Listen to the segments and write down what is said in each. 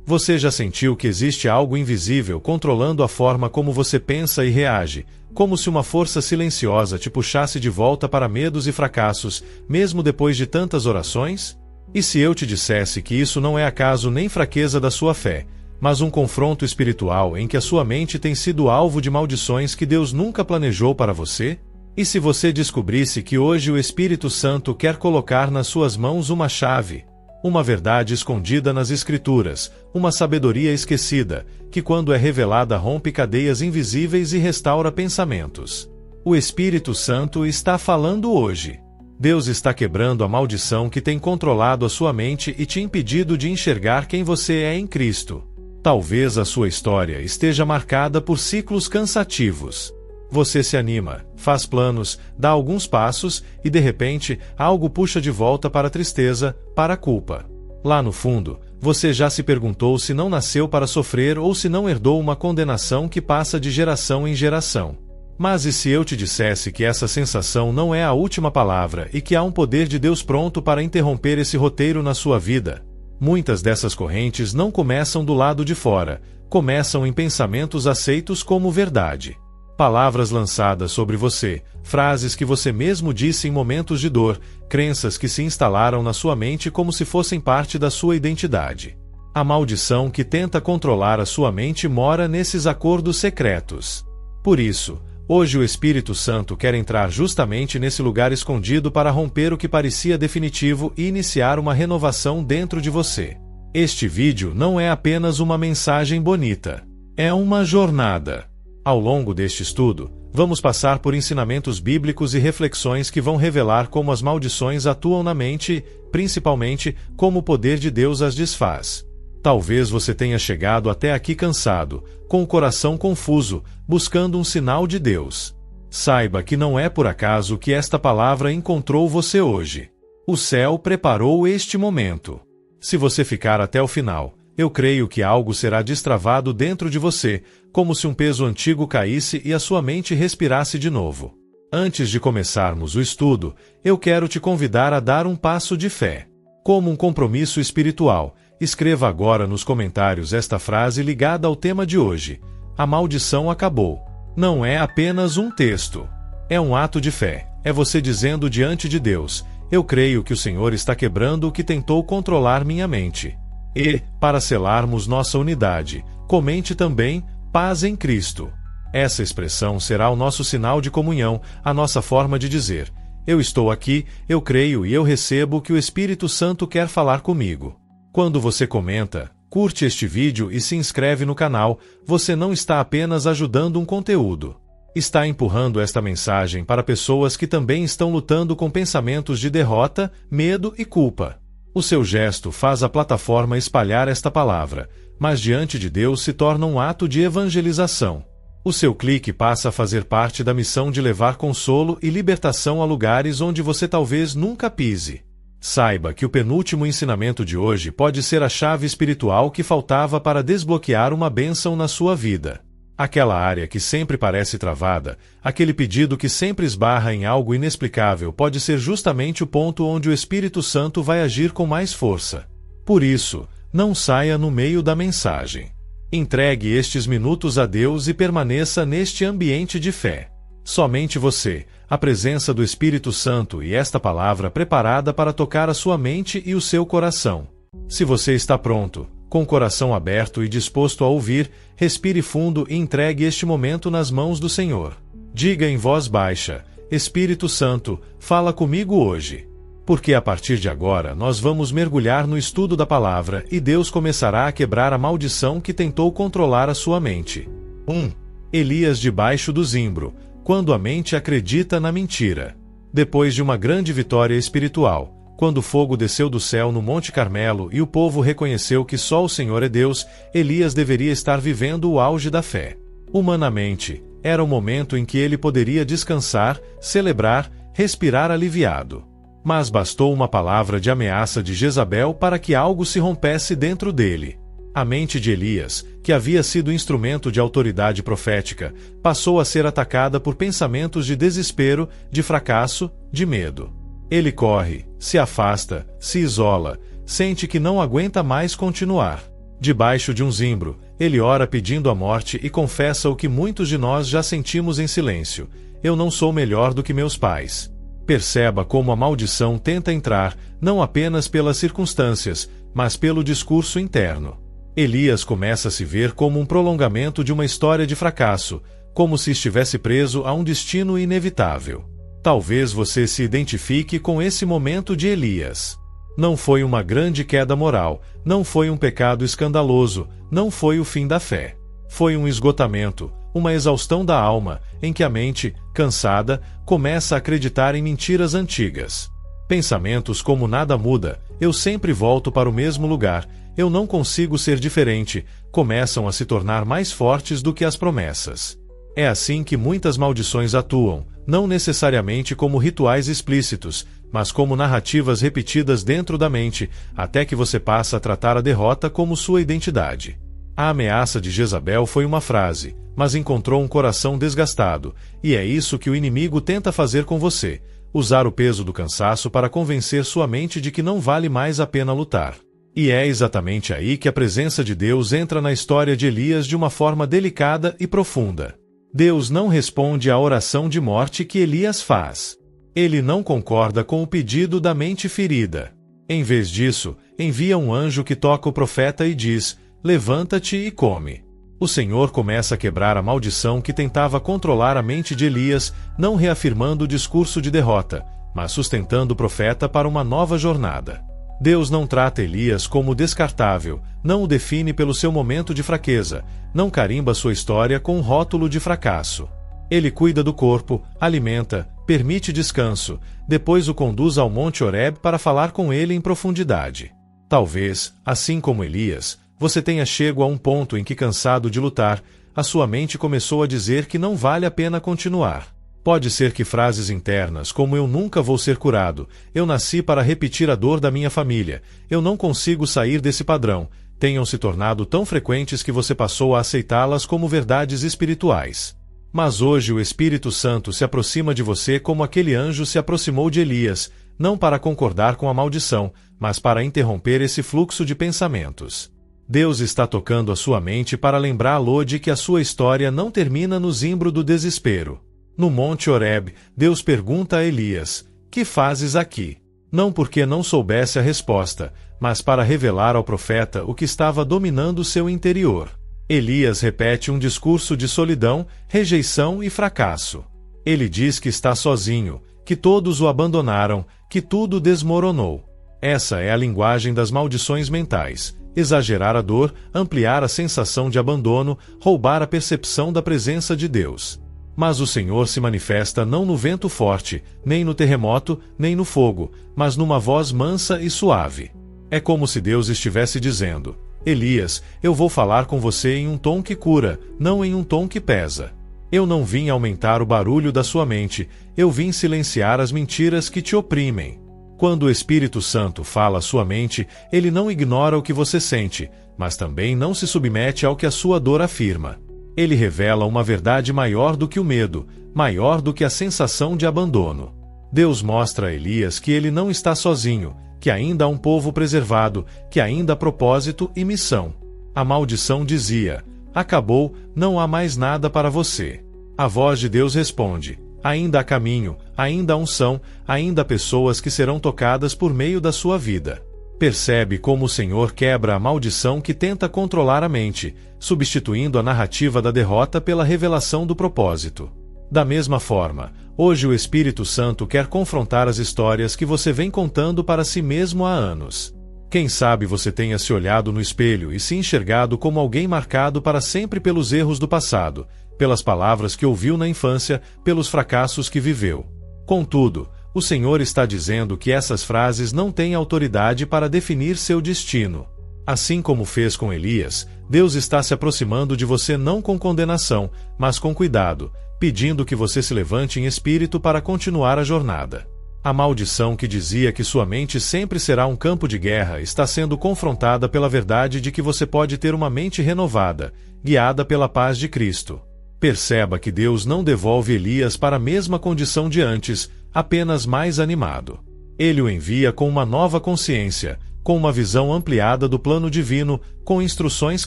Você já sentiu que existe algo invisível controlando a forma como você pensa e reage, como se uma força silenciosa te puxasse de volta para medos e fracassos, mesmo depois de tantas orações? E se eu te dissesse que isso não é acaso nem fraqueza da sua fé, mas um confronto espiritual em que a sua mente tem sido alvo de maldições que Deus nunca planejou para você? E se você descobrisse que hoje o Espírito Santo quer colocar nas suas mãos uma chave, uma verdade escondida nas Escrituras, uma sabedoria esquecida, que quando é revelada rompe cadeias invisíveis e restaura pensamentos? O Espírito Santo está falando hoje. Deus está quebrando a maldição que tem controlado a sua mente e te impedido de enxergar quem você é em Cristo. Talvez a sua história esteja marcada por ciclos cansativos. Você se anima, faz planos, dá alguns passos e, de repente, algo puxa de volta para a tristeza, para a culpa. Lá no fundo, você já se perguntou se não nasceu para sofrer ou se não herdou uma condenação que passa de geração em geração. Mas e se eu te dissesse que essa sensação não é a última palavra e que há um poder de Deus pronto para interromper esse roteiro na sua vida? Muitas dessas correntes não começam do lado de fora, começam em pensamentos aceitos como verdade. Palavras lançadas sobre você, frases que você mesmo disse em momentos de dor, crenças que se instalaram na sua mente como se fossem parte da sua identidade. A maldição que tenta controlar a sua mente mora nesses acordos secretos. Por isso, hoje o Espírito Santo quer entrar justamente nesse lugar escondido para romper o que parecia definitivo e iniciar uma renovação dentro de você. Este vídeo não é apenas uma mensagem bonita. É uma jornada. Ao longo deste estudo, vamos passar por ensinamentos bíblicos e reflexões que vão revelar como as maldições atuam na mente e, principalmente, como o poder de Deus as desfaz. Talvez você tenha chegado até aqui cansado, com o coração confuso, buscando um sinal de Deus. Saiba que não é por acaso que esta palavra encontrou você hoje. O céu preparou este momento. Se você ficar até o final, eu creio que algo será destravado dentro de você, como se um peso antigo caísse e a sua mente respirasse de novo. Antes de começarmos o estudo, eu quero te convidar a dar um passo de fé. Como um compromisso espiritual, escreva agora nos comentários esta frase ligada ao tema de hoje: a maldição acabou. Não é apenas um texto. É um ato de fé. É você dizendo diante de Deus: eu creio que o Senhor está quebrando o que tentou controlar minha mente. E, para selarmos nossa unidade, comente também: paz em Cristo. Essa expressão será o nosso sinal de comunhão, a nossa forma de dizer: eu estou aqui, eu creio e eu recebo que o Espírito Santo quer falar comigo. Quando você comenta, curte este vídeo e se inscreve no canal, você não está apenas ajudando um conteúdo. Está empurrando esta mensagem para pessoas que também estão lutando com pensamentos de derrota, medo e culpa. O seu gesto faz a plataforma espalhar esta palavra, mas diante de Deus se torna um ato de evangelização. O seu clique passa a fazer parte da missão de levar consolo e libertação a lugares onde você talvez nunca pise. Saiba que o penúltimo ensinamento de hoje pode ser a chave espiritual que faltava para desbloquear uma bênção na sua vida. Aquela área que sempre parece travada, aquele pedido que sempre esbarra em algo inexplicável pode ser justamente o ponto onde o Espírito Santo vai agir com mais força. Por isso, não saia no meio da mensagem. Entregue estes minutos a Deus e permaneça neste ambiente de fé. Somente você, a presença do Espírito Santo e esta palavra preparada para tocar a sua mente e o seu coração. Se você está pronto, com o coração aberto e disposto a ouvir, respire fundo e entregue este momento nas mãos do Senhor. Diga em voz baixa: Espírito Santo, fala comigo hoje. Porque a partir de agora nós vamos mergulhar no estudo da palavra e Deus começará a quebrar a maldição que tentou controlar a sua mente. 1. Elias debaixo do zimbro, quando a mente acredita na mentira. Depois de uma grande vitória espiritual, quando o fogo desceu do céu no Monte Carmelo e o povo reconheceu que só o Senhor é Deus, Elias deveria estar vivendo o auge da fé. Humanamente, era o momento em que ele poderia descansar, celebrar, respirar aliviado. Mas bastou uma palavra de ameaça de Jezabel para que algo se rompesse dentro dele. A mente de Elias, que havia sido instrumento de autoridade profética, passou a ser atacada por pensamentos de desespero, de fracasso, de medo. Ele corre, se afasta, se isola, sente que não aguenta mais continuar. Debaixo de um zimbro, ele ora pedindo a morte e confessa o que muitos de nós já sentimos em silêncio: eu não sou melhor do que meus pais. Perceba como a maldição tenta entrar, não apenas pelas circunstâncias, mas pelo discurso interno. Elias começa a se ver como um prolongamento de uma história de fracasso, como se estivesse preso a um destino inevitável. Talvez você se identifique com esse momento de Elias. Não foi uma grande queda moral, não foi um pecado escandaloso, não foi o fim da fé. Foi um esgotamento, uma exaustão da alma, em que a mente, cansada, começa a acreditar em mentiras antigas. Pensamentos como nada muda, eu sempre volto para o mesmo lugar, eu não consigo ser diferente, começam a se tornar mais fortes do que as promessas. É assim que muitas maldições atuam, não necessariamente como rituais explícitos, mas como narrativas repetidas dentro da mente, até que você passa a tratar a derrota como sua identidade. A ameaça de Jezabel foi uma frase, mas encontrou um coração desgastado, e é isso que o inimigo tenta fazer com você: usar o peso do cansaço para convencer sua mente de que não vale mais a pena lutar. E é exatamente aí que a presença de Deus entra na história de Elias de uma forma delicada e profunda. Deus não responde à oração de morte que Elias faz. Ele não concorda com o pedido da mente ferida. Em vez disso, envia um anjo que toca o profeta e diz: levanta-te e come. O Senhor começa a quebrar a maldição que tentava controlar a mente de Elias, não reafirmando o discurso de derrota, mas sustentando o profeta para uma nova jornada. Deus não trata Elias como descartável, não o define pelo seu momento de fraqueza, não carimba sua história com um rótulo de fracasso. Ele cuida do corpo, alimenta, permite descanso, depois o conduz ao Monte Horebe para falar com ele em profundidade. Talvez, assim como Elias, você tenha chego a um ponto em que, cansado de lutar, a sua mente começou a dizer que não vale a pena continuar. Pode ser que frases internas como "eu nunca vou ser curado", "eu nasci para repetir a dor da minha família", "eu não consigo sair desse padrão", tenham se tornado tão frequentes que você passou a aceitá-las como verdades espirituais. Mas hoje o Espírito Santo se aproxima de você como aquele anjo se aproximou de Elias, não para concordar com a maldição, mas para interromper esse fluxo de pensamentos. Deus está tocando a sua mente para lembrá-lo de que a sua história não termina no zimbro do desespero. No Monte Horebe, Deus pergunta a Elias: "Que fazes aqui?" Não porque não soubesse a resposta, mas para revelar ao profeta o que estava dominando seu interior. Elias repete um discurso de solidão, rejeição e fracasso. Ele diz que está sozinho, que todos o abandonaram, que tudo desmoronou. Essa é a linguagem das maldições mentais: exagerar a dor, ampliar a sensação de abandono, roubar a percepção da presença de Deus. Mas o Senhor se manifesta não no vento forte, nem no terremoto, nem no fogo, mas numa voz mansa e suave. É como se Deus estivesse dizendo: "Elias, eu vou falar com você em um tom que cura, não em um tom que pesa. Eu não vim aumentar o barulho da sua mente, eu vim silenciar as mentiras que te oprimem." Quando o Espírito Santo fala à sua mente, ele não ignora o que você sente, mas também não se submete ao que a sua dor afirma. Ele revela uma verdade maior do que o medo, maior do que a sensação de abandono. Deus mostra a Elias que ele não está sozinho, que ainda há um povo preservado, que ainda há propósito e missão. A maldição dizia: "Acabou, não há mais nada para você." A voz de Deus responde: "Ainda há caminho, ainda há unção, ainda há pessoas que serão tocadas por meio da sua vida." Percebe como o Senhor quebra a maldição que tenta controlar a mente, substituindo a narrativa da derrota pela revelação do propósito. Da mesma forma, hoje o Espírito Santo quer confrontar as histórias que você vem contando para si mesmo há anos. Quem sabe você tenha se olhado no espelho e se enxergado como alguém marcado para sempre pelos erros do passado, pelas palavras que ouviu na infância, pelos fracassos que viveu. Contudo, o Senhor está dizendo que essas frases não têm autoridade para definir seu destino. Assim como fez com Elias, Deus está se aproximando de você não com condenação, mas com cuidado, pedindo que você se levante em espírito para continuar a jornada. A maldição que dizia que sua mente sempre será um campo de guerra está sendo confrontada pela verdade de que você pode ter uma mente renovada, guiada pela paz de Cristo. Perceba que Deus não devolve Elias para a mesma condição de antes, apenas mais animado. Ele o envia com uma nova consciência, com uma visão ampliada do plano divino, com instruções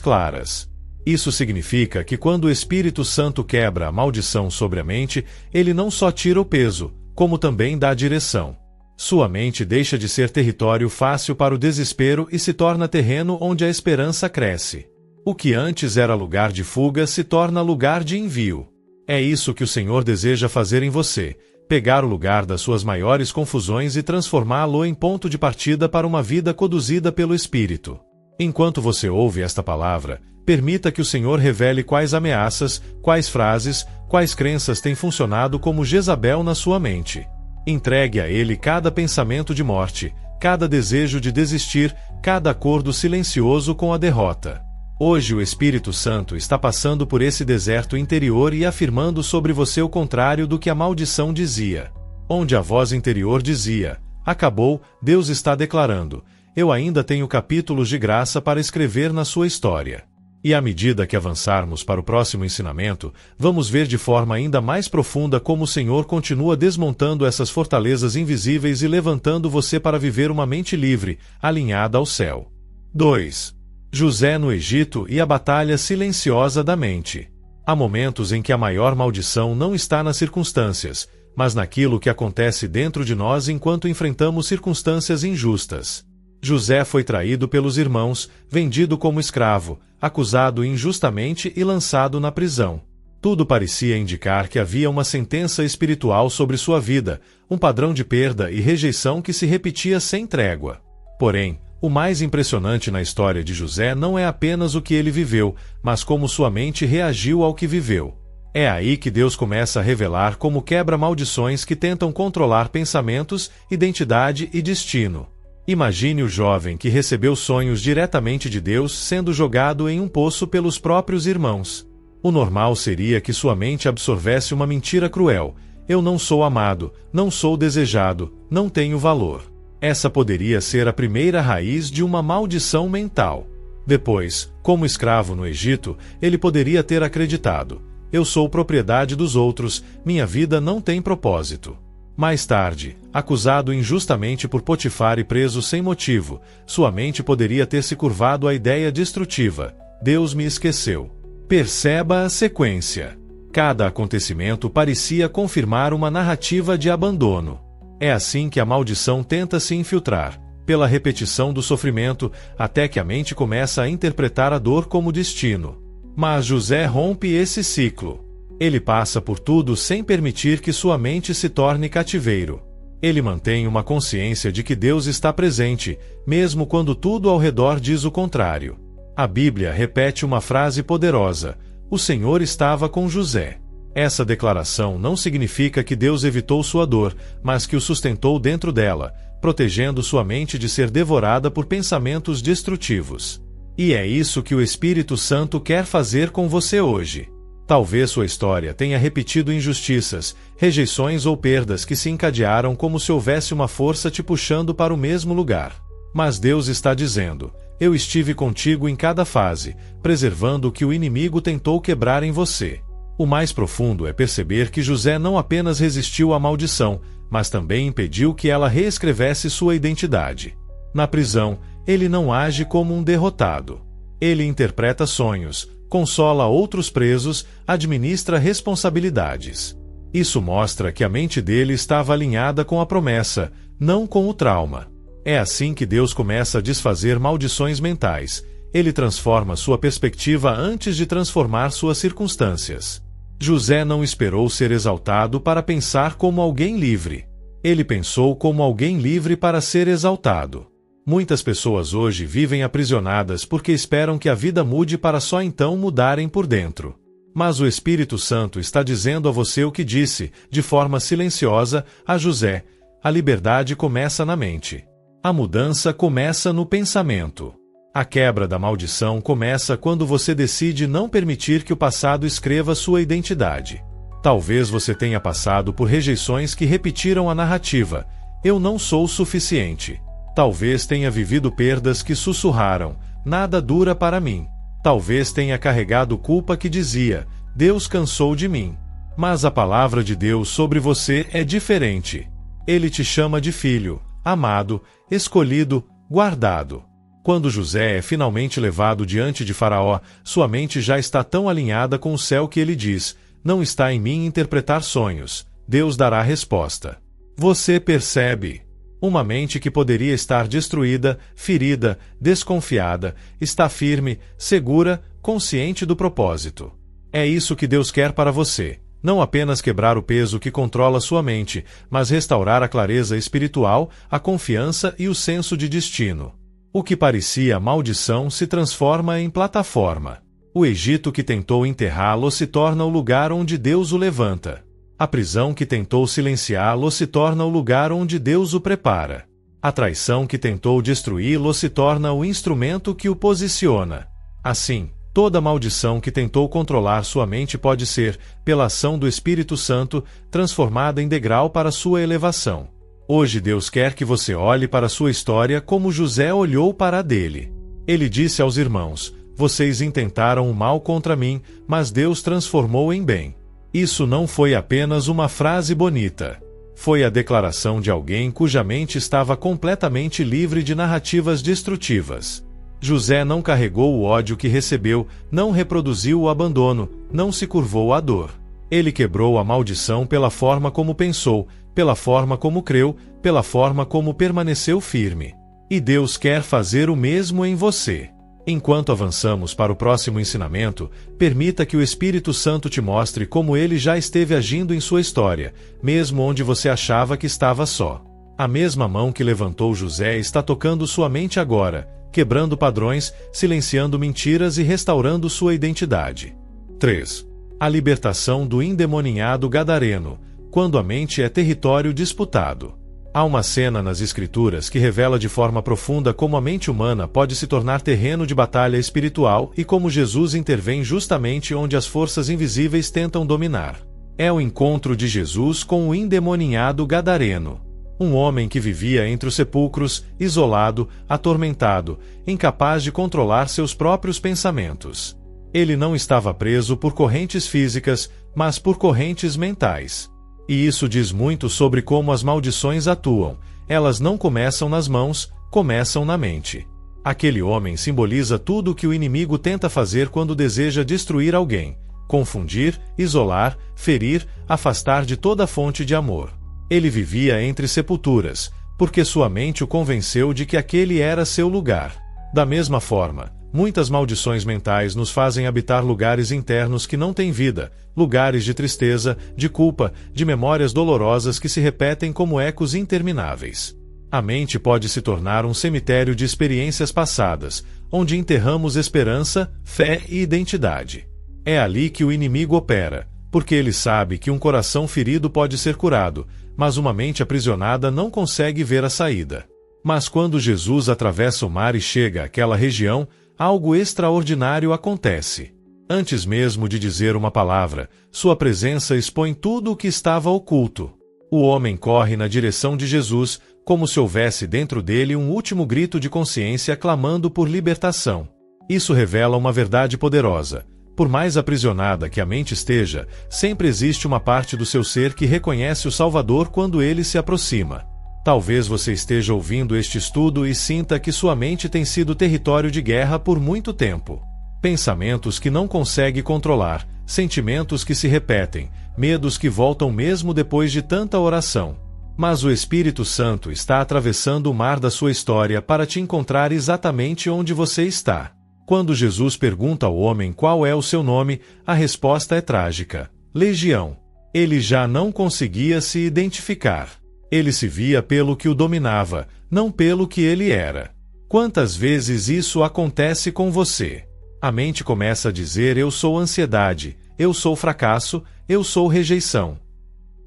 claras. Isso significa que quando o Espírito Santo quebra a maldição sobre a mente, ele não só tira o peso, como também dá a direção. Sua mente deixa de ser território fácil para o desespero e se torna terreno onde a esperança cresce. O que antes era lugar de fuga se torna lugar de envio. É isso que o Senhor deseja fazer em você, pegar o lugar das suas maiores confusões e transformá-lo em ponto de partida para uma vida conduzida pelo Espírito. Enquanto você ouve esta palavra, permita que o Senhor revele quais ameaças, quais frases, quais crenças têm funcionado como Jezabel na sua mente. Entregue a Ele cada pensamento de morte, cada desejo de desistir, cada acordo silencioso com a derrota. Hoje o Espírito Santo está passando por esse deserto interior e afirmando sobre você o contrário do que a maldição dizia. Onde a voz interior dizia, acabou, Deus está declarando, eu ainda tenho capítulos de graça para escrever na sua história. E à medida que avançarmos para o próximo ensinamento, vamos ver de forma ainda mais profunda como o Senhor continua desmontando essas fortalezas invisíveis e levantando você para viver uma mente livre, alinhada ao céu. 2. José no Egito e a batalha silenciosa da mente. Há momentos em que a maior maldição não está nas circunstâncias, mas naquilo que acontece dentro de nós enquanto enfrentamos circunstâncias injustas. José foi traído pelos irmãos, vendido como escravo, acusado injustamente e lançado na prisão. Tudo parecia indicar que havia uma sentença espiritual sobre sua vida, um padrão de perda e rejeição que se repetia sem trégua. Porém, o mais impressionante na história de José não é apenas o que ele viveu, mas como sua mente reagiu ao que viveu. É aí que Deus começa a revelar como quebra maldições que tentam controlar pensamentos, identidade e destino. Imagine o jovem que recebeu sonhos diretamente de Deus sendo jogado em um poço pelos próprios irmãos. O normal seria que sua mente absorvesse uma mentira cruel. Eu não sou amado, não sou desejado, não tenho valor. Essa poderia ser a primeira raiz de uma maldição mental. Depois, como escravo no Egito, ele poderia ter acreditado: eu sou propriedade dos outros, minha vida não tem propósito. Mais tarde, acusado injustamente por Potifar e preso sem motivo, sua mente poderia ter se curvado à ideia destrutiva: Deus me esqueceu. Perceba a sequência. Cada acontecimento parecia confirmar uma narrativa de abandono. É assim que a maldição tenta se infiltrar, pela repetição do sofrimento, até que a mente começa a interpretar a dor como destino. Mas José rompe esse ciclo. Ele passa por tudo sem permitir que sua mente se torne cativeiro. Ele mantém uma consciência de que Deus está presente, mesmo quando tudo ao redor diz o contrário. A Bíblia repete uma frase poderosa: o Senhor estava com José. Essa declaração não significa que Deus evitou sua dor, mas que o sustentou dentro dela, protegendo sua mente de ser devorada por pensamentos destrutivos. E é isso que o Espírito Santo quer fazer com você hoje. Talvez sua história tenha repetido injustiças, rejeições ou perdas que se encadearam como se houvesse uma força te puxando para o mesmo lugar. Mas Deus está dizendo: eu estive contigo em cada fase, preservando o que o inimigo tentou quebrar em você. O mais profundo é perceber que José não apenas resistiu à maldição, mas também impediu que ela reescrevesse sua identidade. Na prisão, ele não age como um derrotado. Ele interpreta sonhos, consola outros presos, administra responsabilidades. Isso mostra que a mente dele estava alinhada com a promessa, não com o trauma. É assim que Deus começa a desfazer maldições mentais. Ele transforma sua perspectiva antes de transformar suas circunstâncias. José não esperou ser exaltado para pensar como alguém livre. Ele pensou como alguém livre para ser exaltado. Muitas pessoas hoje vivem aprisionadas porque esperam que a vida mude para só então mudarem por dentro. Mas o Espírito Santo está dizendo a você o que disse, de forma silenciosa, a José: a liberdade começa na mente. A mudança começa no pensamento. A quebra da maldição começa quando você decide não permitir que o passado escreva sua identidade. Talvez você tenha passado por rejeições que repetiram a narrativa: eu não sou suficiente. Talvez tenha vivido perdas que sussurraram: nada dura para mim. Talvez tenha carregado culpa que dizia: Deus cansou de mim. Mas a palavra de Deus sobre você é diferente. Ele te chama de filho, amado, escolhido, guardado. Quando José é finalmente levado diante de Faraó, sua mente já está tão alinhada com o céu que ele diz: não está em mim interpretar sonhos, Deus dará resposta. Você percebe? Uma mente que poderia estar destruída, ferida, desconfiada, está firme, segura, consciente do propósito. É isso que Deus quer para você. Não apenas quebrar o peso que controla sua mente, mas restaurar a clareza espiritual, a confiança e o senso de destino. O que parecia maldição se transforma em plataforma. O Egito que tentou enterrá-lo se torna o lugar onde Deus o levanta. A prisão que tentou silenciá-lo se torna o lugar onde Deus o prepara. A traição que tentou destruí-lo se torna o instrumento que o posiciona. Assim, toda maldição que tentou controlar sua mente pode ser, pela ação do Espírito Santo, transformada em degrau para sua elevação. Hoje Deus quer que você olhe para sua história como José olhou para a dele. Ele disse aos irmãos: vocês intentaram o mal contra mim, mas Deus transformou em bem. Isso não foi apenas uma frase bonita. Foi a declaração de alguém cuja mente estava completamente livre de narrativas destrutivas. José não carregou o ódio que recebeu, não reproduziu o abandono, não se curvou à dor. Ele quebrou a maldição pela forma como pensou, pela forma como creu, pela forma como permaneceu firme. E Deus quer fazer o mesmo em você. Enquanto avançamos para o próximo ensinamento, permita que o Espírito Santo te mostre como ele já esteve agindo em sua história, mesmo onde você achava que estava só. A mesma mão que levantou José está tocando sua mente agora, quebrando padrões, silenciando mentiras e restaurando sua identidade. 3. A libertação do endemoninhado gadareno, quando a mente é território disputado. Há uma cena nas Escrituras que revela de forma profunda como a mente humana pode se tornar terreno de batalha espiritual e como Jesus intervém justamente onde as forças invisíveis tentam dominar. É o encontro de Jesus com o endemoninhado gadareno. Um homem que vivia entre os sepulcros, isolado, atormentado, incapaz de controlar seus próprios pensamentos. Ele não estava preso por correntes físicas, mas por correntes mentais. E isso diz muito sobre como as maldições atuam. Elas não começam nas mãos, começam na mente. Aquele homem simboliza tudo o que o inimigo tenta fazer quando deseja destruir alguém: confundir, isolar, ferir, afastar de toda fonte de amor. Ele vivia entre sepulturas, porque sua mente o convenceu de que aquele era seu lugar. Da mesma forma, muitas maldições mentais nos fazem habitar lugares internos que não têm vida, lugares de tristeza, de culpa, de memórias dolorosas que se repetem como ecos intermináveis. A mente pode se tornar um cemitério de experiências passadas, onde enterramos esperança, fé e identidade. É ali que o inimigo opera, porque ele sabe que um coração ferido pode ser curado, mas uma mente aprisionada não consegue ver a saída. Mas quando Jesus atravessa o mar e chega àquela região, algo extraordinário acontece. Antes mesmo de dizer uma palavra, sua presença expõe tudo o que estava oculto. O homem corre na direção de Jesus, como se houvesse dentro dele um último grito de consciência clamando por libertação. Isso revela uma verdade poderosa. Por mais aprisionada que a mente esteja, sempre existe uma parte do seu ser que reconhece o Salvador quando ele se aproxima. Talvez você esteja ouvindo este estudo e sinta que sua mente tem sido território de guerra por muito tempo. Pensamentos que não consegue controlar, sentimentos que se repetem, medos que voltam mesmo depois de tanta oração. Mas o Espírito Santo está atravessando o mar da sua história para te encontrar exatamente onde você está. Quando Jesus pergunta ao homem qual é o seu nome, a resposta é trágica: Legião. Ele já não conseguia se identificar. Ele se via pelo que o dominava, não pelo que ele era. Quantas vezes isso acontece com você? A mente começa a dizer: eu sou ansiedade, eu sou fracasso, eu sou rejeição.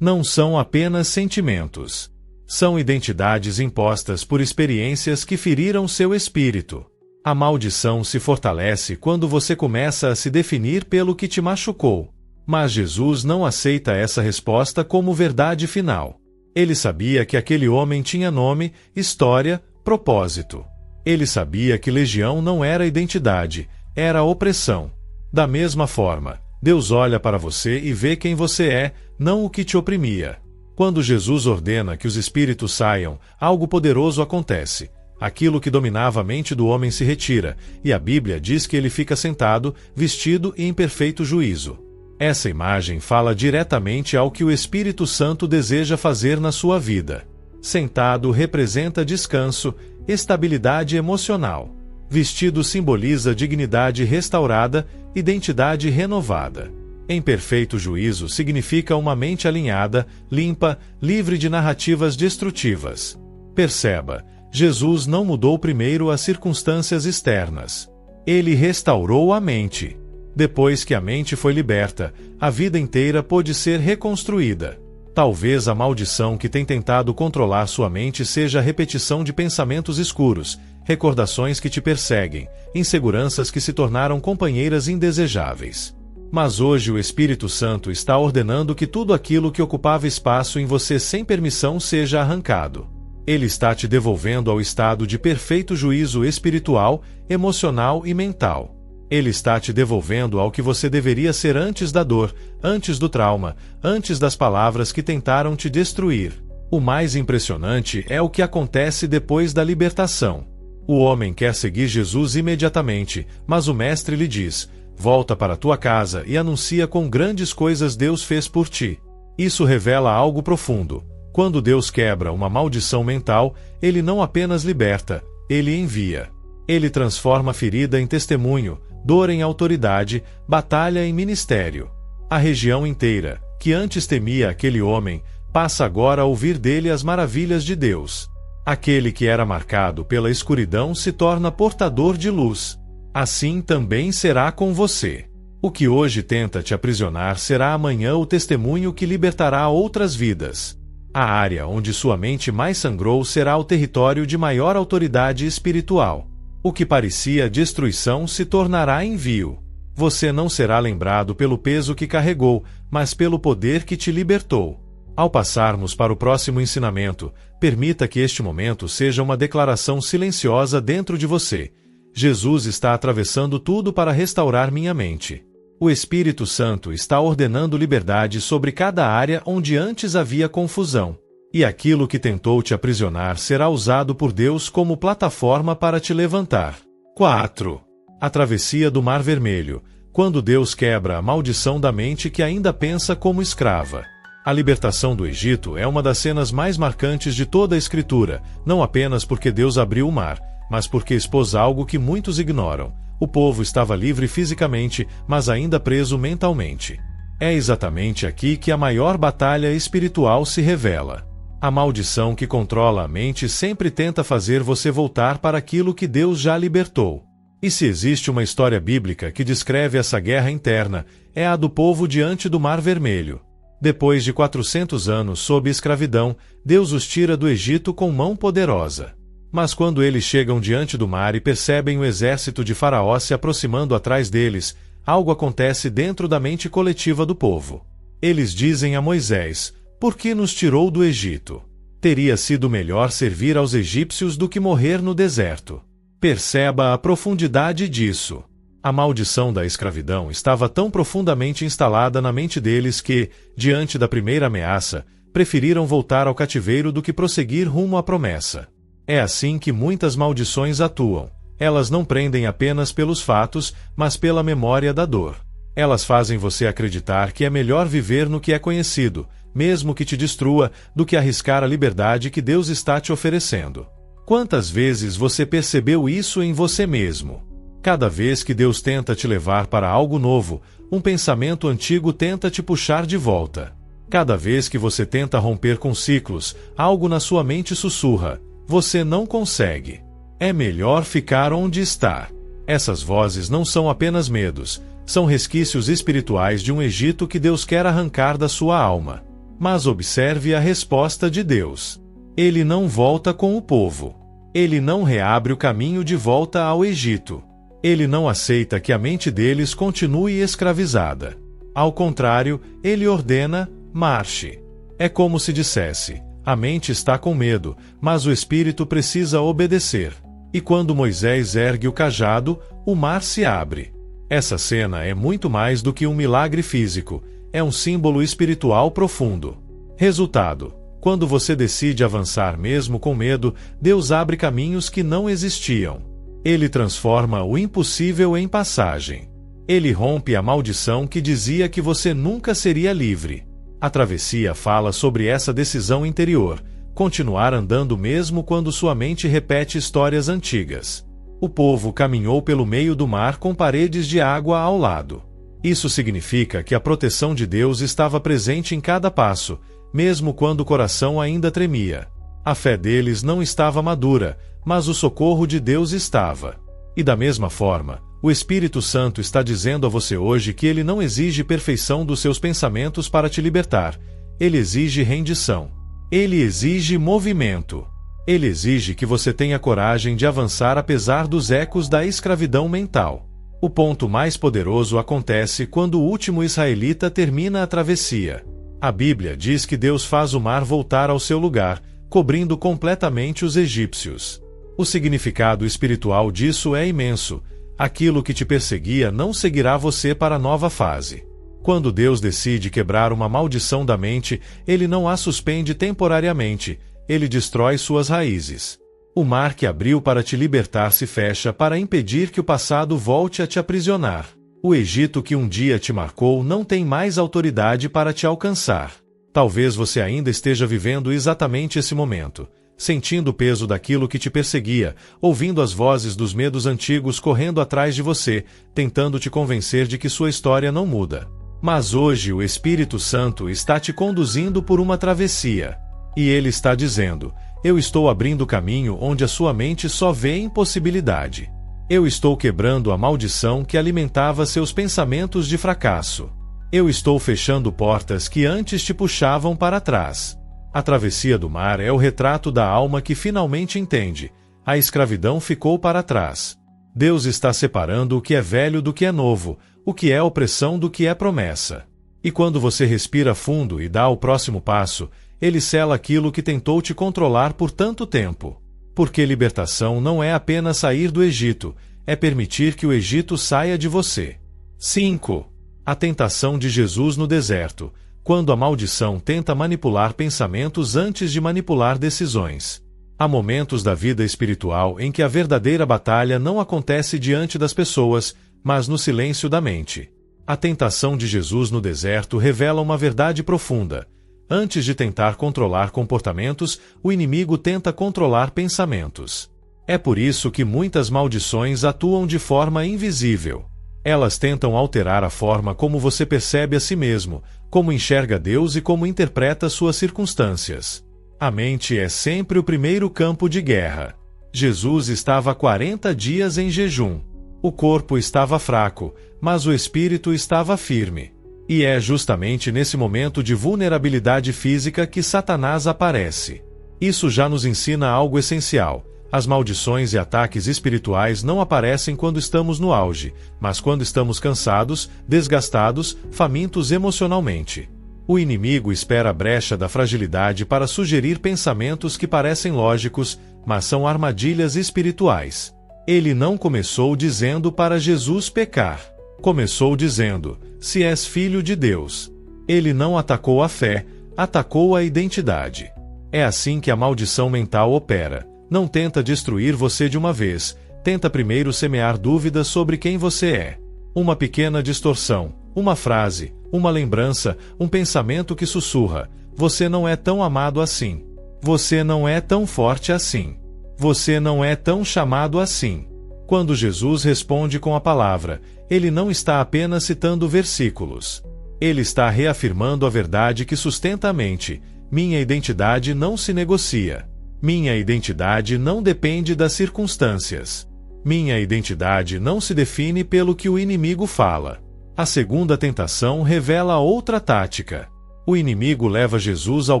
Não são apenas sentimentos. São identidades impostas por experiências que feriram seu espírito. A maldição se fortalece quando você começa a se definir pelo que te machucou. Mas Jesus não aceita essa resposta como verdade final. Ele sabia que aquele homem tinha nome, história, propósito. Ele sabia que legião não era identidade, era opressão. Da mesma forma, Deus olha para você e vê quem você é, não o que te oprimia. Quando Jesus ordena que os espíritos saiam, algo poderoso acontece. Aquilo que dominava a mente do homem se retira, e a Bíblia diz que ele fica sentado, vestido e em perfeito juízo. Essa imagem fala diretamente ao que o Espírito Santo deseja fazer na sua vida. Sentado representa descanso, estabilidade emocional. Vestido simboliza dignidade restaurada, identidade renovada. Em perfeito juízo significa uma mente alinhada, limpa, livre de narrativas destrutivas. Perceba, Jesus não mudou primeiro as circunstâncias externas. Ele restaurou a mente. Depois que a mente foi liberta, a vida inteira pôde ser reconstruída. Talvez a maldição que tem tentado controlar sua mente seja a repetição de pensamentos escuros, recordações que te perseguem, inseguranças que se tornaram companheiras indesejáveis. Mas hoje o Espírito Santo está ordenando que tudo aquilo que ocupava espaço em você sem permissão seja arrancado. Ele está te devolvendo ao estado de perfeito juízo espiritual, emocional e mental. Ele está te devolvendo ao que você deveria ser antes da dor, antes do trauma, antes das palavras que tentaram te destruir. O mais impressionante é o que acontece depois da libertação. O homem quer seguir Jesus imediatamente, mas o mestre lhe diz: volta para tua casa e anuncia quão grandes coisas Deus fez por ti. Isso revela algo profundo. Quando Deus quebra uma maldição mental, Ele não apenas liberta, Ele envia. Ele transforma a ferida em testemunho, dor em autoridade, batalha em ministério. A região inteira, que antes temia aquele homem, passa agora a ouvir dele as maravilhas de Deus. Aquele que era marcado pela escuridão se torna portador de luz. Assim também será com você. O que hoje tenta te aprisionar será amanhã o testemunho que libertará outras vidas. A área onde sua mente mais sangrou será o território de maior autoridade espiritual. O que parecia destruição se tornará envio. Você não será lembrado pelo peso que carregou, mas pelo poder que te libertou. Ao passarmos para o próximo ensinamento, permita que este momento seja uma declaração silenciosa dentro de você. Jesus está atravessando tudo para restaurar minha mente. O Espírito Santo está ordenando liberdade sobre cada área onde antes havia confusão. E aquilo que tentou te aprisionar será usado por Deus como plataforma para te levantar. 4. A travessia do Mar Vermelho, quando Deus quebra a maldição da mente que ainda pensa como escrava. A libertação do Egito é uma das cenas mais marcantes de toda a Escritura, não apenas porque Deus abriu o mar, mas porque expôs algo que muitos ignoram. O povo estava livre fisicamente, mas ainda preso mentalmente. É exatamente aqui que a maior batalha espiritual se revela. A maldição que controla a mente sempre tenta fazer você voltar para aquilo que Deus já libertou. E se existe uma história bíblica que descreve essa guerra interna, é a do povo diante do Mar Vermelho. Depois de 400 anos sob escravidão, Deus os tira do Egito com mão poderosa. Mas quando eles chegam diante do mar e percebem o exército de Faraó se aproximando atrás deles, algo acontece dentro da mente coletiva do povo. Eles dizem a Moisés: por que nos tirou do Egito? Teria sido melhor servir aos egípcios do que morrer no deserto. Perceba a profundidade disso. A maldição da escravidão estava tão profundamente instalada na mente deles que, diante da primeira ameaça, preferiram voltar ao cativeiro do que prosseguir rumo à promessa. É assim que muitas maldições atuam. Elas não prendem apenas pelos fatos, mas pela memória da dor. Elas fazem você acreditar que é melhor viver no que é conhecido, mesmo que te destrua, do que arriscar a liberdade que Deus está te oferecendo. Quantas vezes você percebeu isso em você mesmo? Cada vez que Deus tenta te levar para algo novo, um pensamento antigo tenta te puxar de volta. Cada vez que você tenta romper com ciclos, algo na sua mente sussurra: você não consegue. É melhor ficar onde está. Essas vozes não são apenas medos, são resquícios espirituais de um Egito que Deus quer arrancar da sua alma. Mas observe a resposta de Deus. Ele não volta com o povo. Ele não reabre o caminho de volta ao Egito. Ele não aceita que a mente deles continue escravizada. Ao contrário, ele ordena: marche. É como se dissesse: a mente está com medo, mas o espírito precisa obedecer. E quando Moisés ergue o cajado, o mar se abre. Essa cena é muito mais do que um milagre físico, é um símbolo espiritual profundo. Resultado: Quando você decide avançar mesmo com medo, Deus abre caminhos que não existiam. Ele transforma o impossível em passagem. Ele rompe a maldição que dizia que você nunca seria livre. A travessia fala sobre essa decisão interior, continuar andando mesmo quando sua mente repete histórias antigas. O povo caminhou pelo meio do mar com paredes de água ao lado. Isso significa que a proteção de Deus estava presente em cada passo, mesmo quando o coração ainda tremia. A fé deles não estava madura, mas o socorro de Deus estava. E da mesma forma, o Espírito Santo está dizendo a você hoje que ele não exige perfeição dos seus pensamentos para te libertar. Ele exige rendição. Ele exige movimento. Ele exige que você tenha coragem de avançar apesar dos ecos da escravidão mental. O ponto mais poderoso acontece quando o último israelita termina a travessia. A Bíblia diz que Deus faz o mar voltar ao seu lugar, cobrindo completamente os egípcios. O significado espiritual disso é imenso. Aquilo que te perseguia não seguirá você para a nova fase. Quando Deus decide quebrar uma maldição da mente, ele não a suspende temporariamente, ele destrói suas raízes. O mar que abriu para te libertar se fecha para impedir que o passado volte a te aprisionar. O Egito que um dia te marcou não tem mais autoridade para te alcançar. Talvez você ainda esteja vivendo exatamente esse momento, sentindo o peso daquilo que te perseguia, ouvindo as vozes dos medos antigos correndo atrás de você, tentando te convencer de que sua história não muda. Mas hoje o Espírito Santo está te conduzindo por uma travessia. E ele está dizendo: eu estou abrindo caminho onde a sua mente só vê impossibilidade. Eu estou quebrando a maldição que alimentava seus pensamentos de fracasso. Eu estou fechando portas que antes te puxavam para trás. A travessia do mar é o retrato da alma que finalmente entende: a escravidão ficou para trás. Deus está separando o que é velho do que é novo, o que é opressão do que é promessa. E quando você respira fundo e dá o próximo passo, ele sela aquilo que tentou te controlar por tanto tempo. Porque libertação não é apenas sair do Egito, é permitir que o Egito saia de você. 5. A tentação de Jesus no deserto, quando a maldição tenta manipular pensamentos antes de manipular decisões. Há momentos da vida espiritual em que a verdadeira batalha não acontece diante das pessoas, mas no silêncio da mente. A tentação de Jesus no deserto revela uma verdade profunda. Antes de tentar controlar comportamentos, o inimigo tenta controlar pensamentos. É por isso que muitas maldições atuam de forma invisível. Elas tentam alterar a forma como você percebe a si mesmo, como enxerga Deus e como interpreta suas circunstâncias. A mente é sempre o primeiro campo de guerra. Jesus estava 40 dias em jejum. O corpo estava fraco, mas o espírito estava firme. E é justamente nesse momento de vulnerabilidade física que Satanás aparece. Isso já nos ensina algo essencial. As maldições e ataques espirituais não aparecem quando estamos no auge, mas quando estamos cansados, desgastados, famintos emocionalmente. O inimigo espera a brecha da fragilidade para sugerir pensamentos que parecem lógicos, mas são armadilhas espirituais. Ele não começou dizendo para Jesus pecar. Começou dizendo: se és filho de Deus. Ele não atacou a fé, atacou a identidade. É assim que a maldição mental opera. Não tenta destruir você de uma vez, tenta primeiro semear dúvidas sobre quem você é. Uma pequena distorção, uma frase, uma lembrança, um pensamento que sussurra: você não é tão amado assim. Você não é tão forte assim. Você não é tão chamado assim. Quando Jesus responde com a palavra, ele não está apenas citando versículos. Ele está reafirmando a verdade que sustenta a mente: minha identidade não se negocia. Minha identidade não depende das circunstâncias. Minha identidade não se define pelo que o inimigo fala. A segunda tentação revela outra tática. O inimigo leva Jesus ao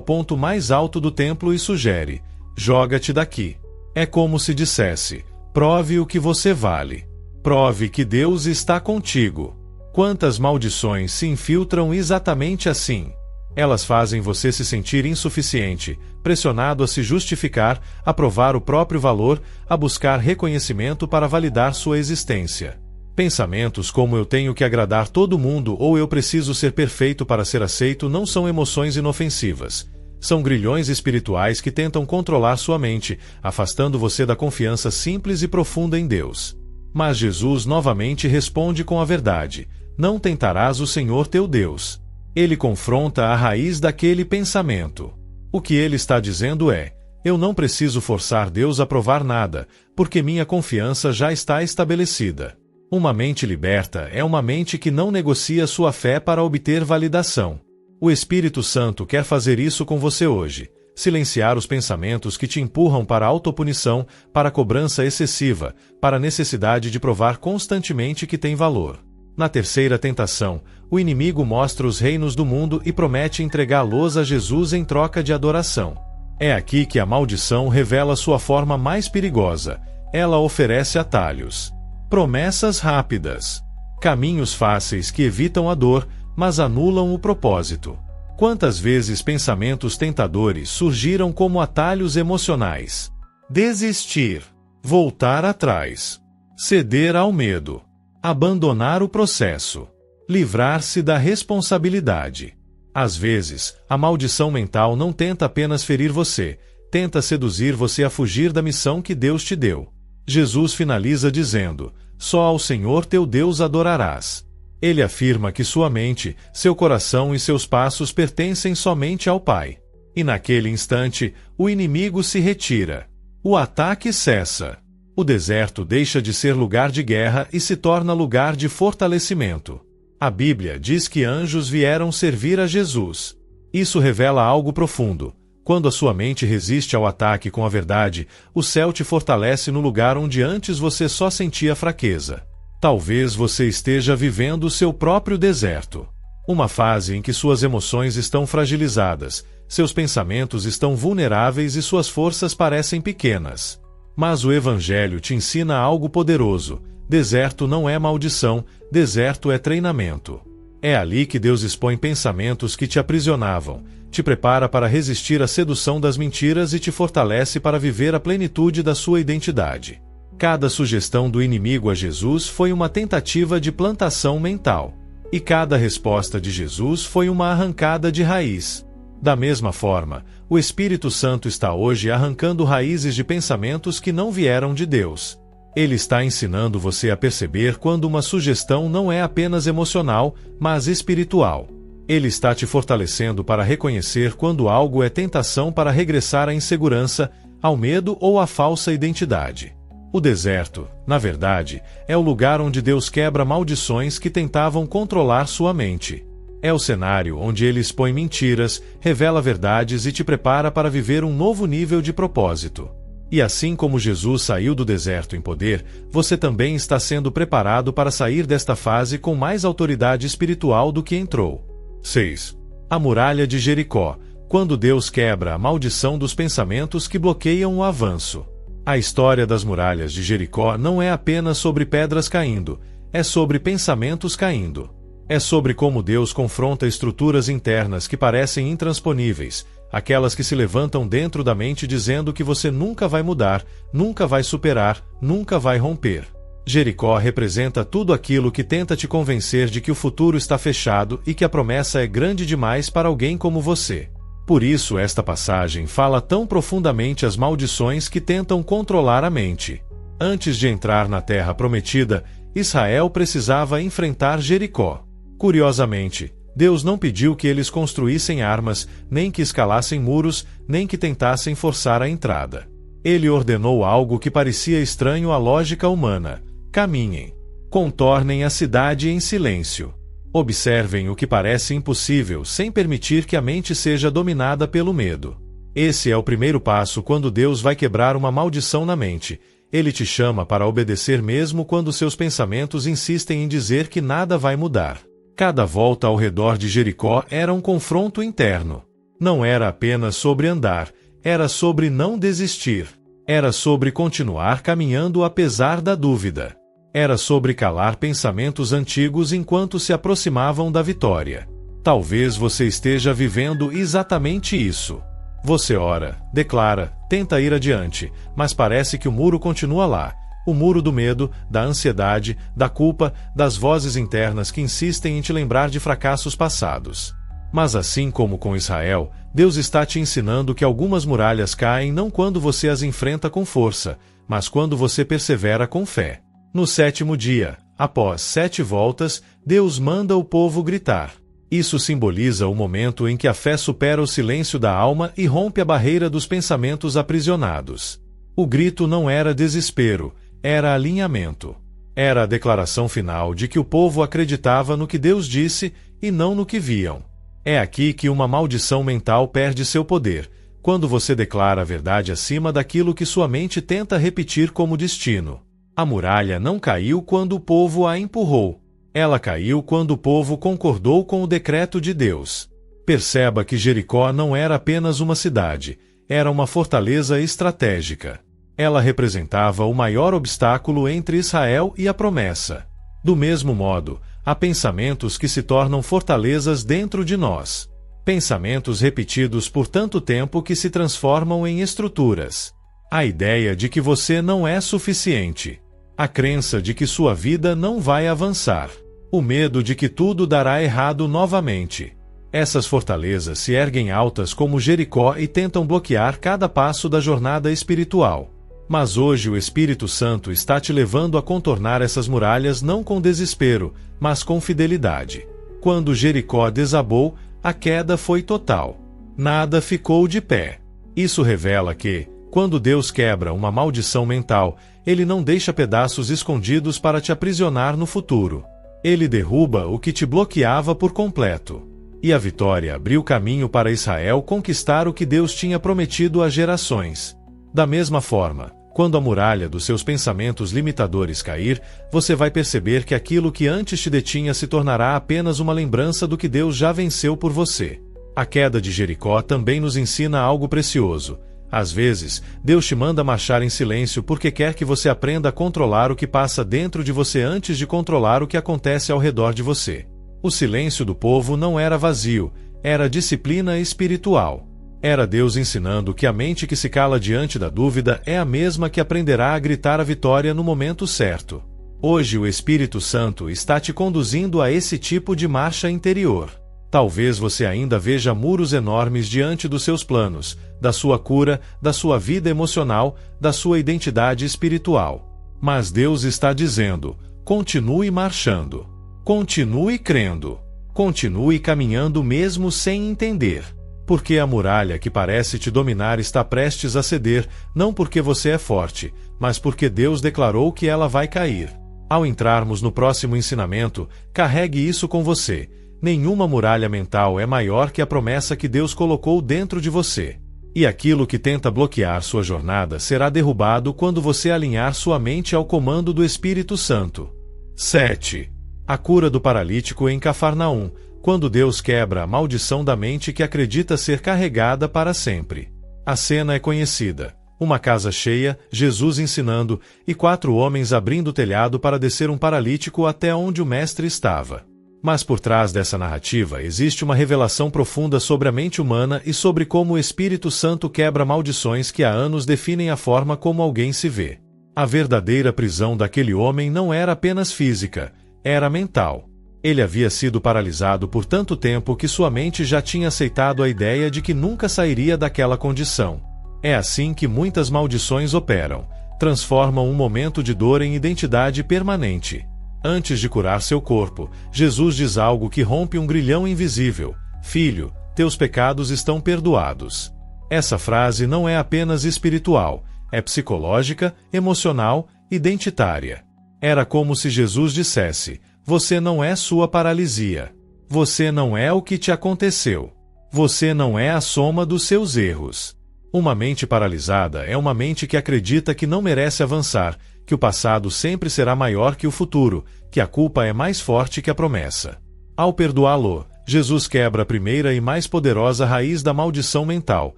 ponto mais alto do templo e sugere: joga-te daqui. É como se dissesse: prove o que você vale. Prove que Deus está contigo. Quantas maldições se infiltram exatamente assim? Elas fazem você se sentir insuficiente, pressionado a se justificar, a provar o próprio valor, a buscar reconhecimento para validar sua existência. Pensamentos como eu tenho que agradar todo mundo ou eu preciso ser perfeito para ser aceito não são emoções inofensivas. São grilhões espirituais que tentam controlar sua mente, afastando você da confiança simples e profunda em Deus. Mas Jesus novamente responde com a verdade: não tentarás o Senhor teu Deus. Ele confronta a raiz daquele pensamento. O que ele está dizendo é: eu não preciso forçar Deus a provar nada, porque minha confiança já está estabelecida. Uma mente liberta é uma mente que não negocia sua fé para obter validação. O Espírito Santo quer fazer isso com você hoje. Silenciar os pensamentos que te empurram para a autopunição, para a cobrança excessiva, para a necessidade de provar constantemente que tem valor. Na terceira tentação, o inimigo mostra os reinos do mundo e promete entregá-los a Jesus em troca de adoração. É aqui que a maldição revela sua forma mais perigosa. Ela oferece atalhos. Promessas rápidas. Caminhos fáceis que evitam a dor, mas anulam o propósito. Quantas vezes pensamentos tentadores surgiram como atalhos emocionais? Desistir. Voltar atrás. Ceder ao medo. Abandonar o processo. Livrar-se da responsabilidade. Às vezes, a maldição mental não tenta apenas ferir você, tenta seduzir você a fugir da missão que Deus te deu. Jesus finaliza dizendo: só ao Senhor teu Deus adorarás. Ele afirma que sua mente, seu coração e seus passos pertencem somente ao Pai. E naquele instante, o inimigo se retira. O ataque cessa. O deserto deixa de ser lugar de guerra e se torna lugar de fortalecimento. A Bíblia diz que anjos vieram servir a Jesus. Isso revela algo profundo. Quando a sua mente resiste ao ataque com a verdade, o céu te fortalece no lugar onde antes você só sentia fraqueza. Talvez você esteja vivendo o seu próprio deserto. Uma fase em que suas emoções estão fragilizadas, seus pensamentos estão vulneráveis e suas forças parecem pequenas. Mas o Evangelho te ensina algo poderoso. Deserto não é maldição, deserto é treinamento. É ali que Deus expõe pensamentos que te aprisionavam, te prepara para resistir à sedução das mentiras e te fortalece para viver a plenitude da sua identidade. Cada sugestão do inimigo a Jesus foi uma tentativa de plantação mental. E cada resposta de Jesus foi uma arrancada de raiz. Da mesma forma, o Espírito Santo está hoje arrancando raízes de pensamentos que não vieram de Deus. Ele está ensinando você a perceber quando uma sugestão não é apenas emocional, mas espiritual. Ele está te fortalecendo para reconhecer quando algo é tentação para regressar à insegurança, ao medo ou à falsa identidade. O deserto, na verdade, é o lugar onde Deus quebra maldições que tentavam controlar sua mente. É o cenário onde ele expõe mentiras, revela verdades e te prepara para viver um novo nível de propósito. E assim como Jesus saiu do deserto em poder, você também está sendo preparado para sair desta fase com mais autoridade espiritual do que entrou. 6. A muralha de Jericó, quando Deus quebra a maldição dos pensamentos que bloqueiam o avanço. A história das muralhas de Jericó não é apenas sobre pedras caindo, é sobre pensamentos caindo. É sobre como Deus confronta estruturas internas que parecem intransponíveis, aquelas que se levantam dentro da mente dizendo que você nunca vai mudar, nunca vai superar, nunca vai romper. Jericó representa tudo aquilo que tenta te convencer de que o futuro está fechado e que a promessa é grande demais para alguém como você. Por isso esta passagem fala tão profundamente as maldições que tentam controlar a mente. Antes de entrar na terra prometida, Israel precisava enfrentar Jericó. Curiosamente, Deus não pediu que eles construíssem armas, nem que escalassem muros, nem que tentassem forçar a entrada. Ele ordenou algo que parecia estranho à lógica humana: caminhem. Contornem a cidade em silêncio. Observem o que parece impossível sem permitir que a mente seja dominada pelo medo. Esse é o primeiro passo quando Deus vai quebrar uma maldição na mente. Ele te chama para obedecer mesmo quando seus pensamentos insistem em dizer que nada vai mudar. Cada volta ao redor de Jericó era um confronto interno. Não era apenas sobre andar, era sobre não desistir. Era sobre continuar caminhando apesar da dúvida. Era sobre calar pensamentos antigos enquanto se aproximavam da vitória. Talvez você esteja vivendo exatamente isso. Você ora, declara, tenta ir adiante, mas parece que o muro continua lá. O muro do medo, da ansiedade, da culpa, das vozes internas que insistem em te lembrar de fracassos passados. Mas assim como com Israel, Deus está te ensinando que algumas muralhas caem não quando você as enfrenta com força, mas quando você persevera com fé. No 7º dia, após 7 voltas, Deus manda o povo gritar. Isso simboliza o momento em que a fé supera o silêncio da alma e rompe a barreira dos pensamentos aprisionados. O grito não era desespero, era alinhamento. Era a declaração final de que o povo acreditava no que Deus disse e não no que viam. É aqui que uma maldição mental perde seu poder, quando você declara a verdade acima daquilo que sua mente tenta repetir como destino. A muralha não caiu quando o povo a empurrou. Ela caiu quando o povo concordou com o decreto de Deus. Perceba que Jericó não era apenas uma cidade, era uma fortaleza estratégica. Ela representava o maior obstáculo entre Israel e a promessa. Do mesmo modo, há pensamentos que se tornam fortalezas dentro de nós. Pensamentos repetidos por tanto tempo que se transformam em estruturas. A ideia de que você não é suficiente. A crença de que sua vida não vai avançar. O medo de que tudo dará errado novamente. Essas fortalezas se erguem altas como Jericó e tentam bloquear cada passo da jornada espiritual. Mas hoje o Espírito Santo está te levando a contornar essas muralhas não com desespero, mas com fidelidade. Quando Jericó desabou, a queda foi total. Nada ficou de pé. Isso revela que, quando Deus quebra uma maldição mental, Ele não deixa pedaços escondidos para te aprisionar no futuro. Ele derruba o que te bloqueava por completo. E a vitória abriu caminho para Israel conquistar o que Deus tinha prometido a gerações. Da mesma forma, quando a muralha dos seus pensamentos limitadores cair, você vai perceber que aquilo que antes te detinha se tornará apenas uma lembrança do que Deus já venceu por você. A queda de Jericó também nos ensina algo precioso. Às vezes, Deus te manda marchar em silêncio porque quer que você aprenda a controlar o que passa dentro de você antes de controlar o que acontece ao redor de você. O silêncio do povo não era vazio, era disciplina espiritual. Era Deus ensinando que a mente que se cala diante da dúvida é a mesma que aprenderá a gritar a vitória no momento certo. Hoje o Espírito Santo está te conduzindo a esse tipo de marcha interior. Talvez você ainda veja muros enormes diante dos seus planos, da sua cura, da sua vida emocional, da sua identidade espiritual. Mas Deus está dizendo: continue marchando. Continue crendo. Continue caminhando mesmo sem entender. Porque a muralha que parece te dominar está prestes a ceder, não porque você é forte, mas porque Deus declarou que ela vai cair. Ao entrarmos no próximo ensinamento, carregue isso com você. Nenhuma muralha mental é maior que a promessa que Deus colocou dentro de você. E aquilo que tenta bloquear sua jornada será derrubado quando você alinhar sua mente ao comando do Espírito Santo. 7. A cura do paralítico em Cafarnaum, quando Deus quebra a maldição da mente que acredita ser carregada para sempre. A cena é conhecida. Uma casa cheia, Jesus ensinando, e 4 homens abrindo o telhado para descer um paralítico até onde o mestre estava. Mas por trás dessa narrativa existe uma revelação profunda sobre a mente humana e sobre como o Espírito Santo quebra maldições que há anos definem a forma como alguém se vê. A verdadeira prisão daquele homem não era apenas física, era mental. Ele havia sido paralisado por tanto tempo que sua mente já tinha aceitado a ideia de que nunca sairia daquela condição. É assim que muitas maldições operam, transformam um momento de dor em identidade permanente. Antes de curar seu corpo, Jesus diz algo que rompe um grilhão invisível: Filho, teus pecados estão perdoados. Essa frase não é apenas espiritual, é psicológica, emocional, identitária. Era como se Jesus dissesse: você não é sua paralisia. Você não é o que te aconteceu. Você não é a soma dos seus erros. Uma mente paralisada é uma mente que acredita que não merece avançar, que o passado sempre será maior que o futuro, que a culpa é mais forte que a promessa. Ao perdoá-lo, Jesus quebra a primeira e mais poderosa raiz da maldição mental,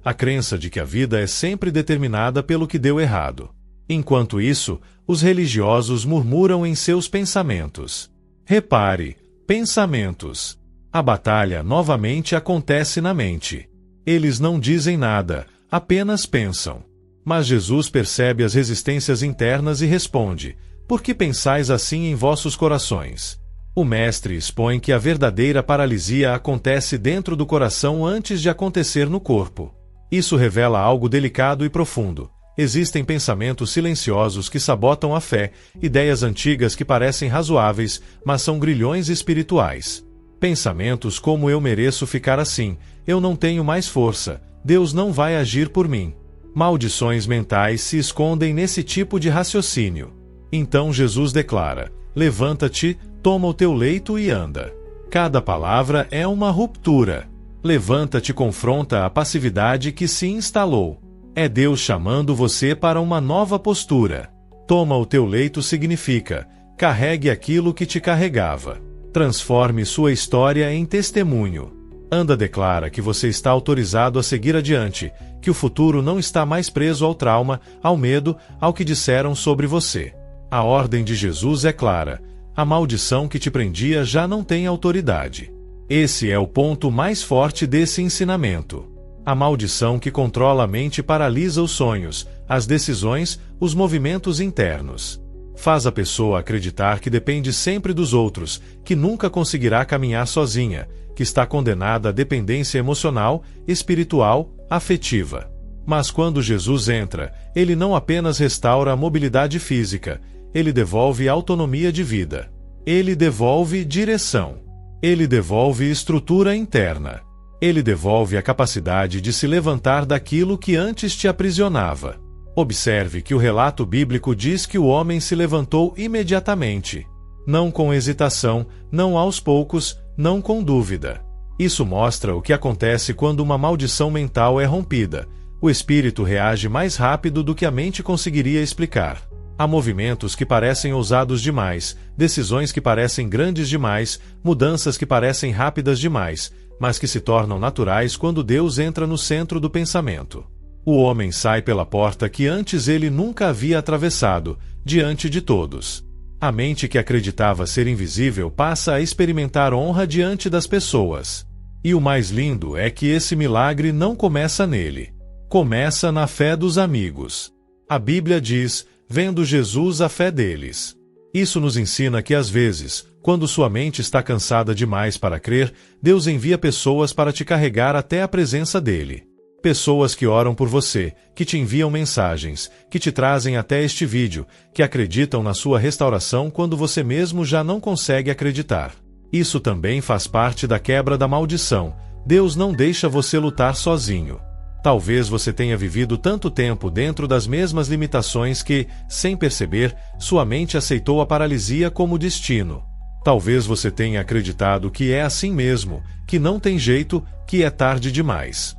a crença de que a vida é sempre determinada pelo que deu errado. Enquanto isso, os religiosos murmuram em seus pensamentos. Repare, pensamentos. A batalha novamente acontece na mente. Eles não dizem nada, apenas pensam. Mas Jesus percebe as resistências internas e responde: por que pensais assim em vossos corações? O mestre expõe que a verdadeira paralisia acontece dentro do coração antes de acontecer no corpo. Isso revela algo delicado e profundo. Existem pensamentos silenciosos que sabotam a fé, ideias antigas que parecem razoáveis, mas são grilhões espirituais. Pensamentos como eu mereço ficar assim, eu não tenho mais força, Deus não vai agir por mim. Maldições mentais se escondem nesse tipo de raciocínio. Então Jesus declara: levanta-te, toma o teu leito e anda. Cada palavra é uma ruptura. Levanta-te confronta a passividade que se instalou. É Deus chamando você para uma nova postura. Toma o teu leito significa: carregue aquilo que te carregava. Transforme sua história em testemunho. Anda declara que você está autorizado a seguir adiante, que o futuro não está mais preso ao trauma, ao medo, ao que disseram sobre você. A ordem de Jesus é clara: a maldição que te prendia já não tem autoridade. Esse é o ponto mais forte desse ensinamento. A maldição que controla a mente paralisa os sonhos, as decisões, os movimentos internos. Faz a pessoa acreditar que depende sempre dos outros, que nunca conseguirá caminhar sozinha, que está condenada à dependência emocional, espiritual, afetiva. Mas quando Jesus entra, ele não apenas restaura a mobilidade física, ele devolve autonomia de vida. Ele devolve direção. Ele devolve estrutura interna. Ele devolve a capacidade de se levantar daquilo que antes te aprisionava. Observe que o relato bíblico diz que o homem se levantou imediatamente. Não com hesitação, não aos poucos, não com dúvida. Isso mostra o que acontece quando uma maldição mental é rompida. O espírito reage mais rápido do que a mente conseguiria explicar. Há movimentos que parecem ousados demais, decisões que parecem grandes demais, mudanças que parecem rápidas demais, mas que se tornam naturais quando Deus entra no centro do pensamento. O homem sai pela porta que antes ele nunca havia atravessado, diante de todos. A mente que acreditava ser invisível passa a experimentar honra diante das pessoas. E o mais lindo é que esse milagre não começa nele. Começa na fé dos amigos. A Bíblia diz: vendo Jesus a fé deles. Isso nos ensina que às vezes, quando sua mente está cansada demais para crer, Deus envia pessoas para te carregar até a presença dele. Pessoas que oram por você, que te enviam mensagens, que te trazem até este vídeo, que acreditam na sua restauração quando você mesmo já não consegue acreditar. Isso também faz parte da quebra da maldição. Deus não deixa você lutar sozinho. Talvez você tenha vivido tanto tempo dentro das mesmas limitações que, sem perceber, sua mente aceitou a paralisia como destino. Talvez você tenha acreditado que é assim mesmo, que não tem jeito, que é tarde demais.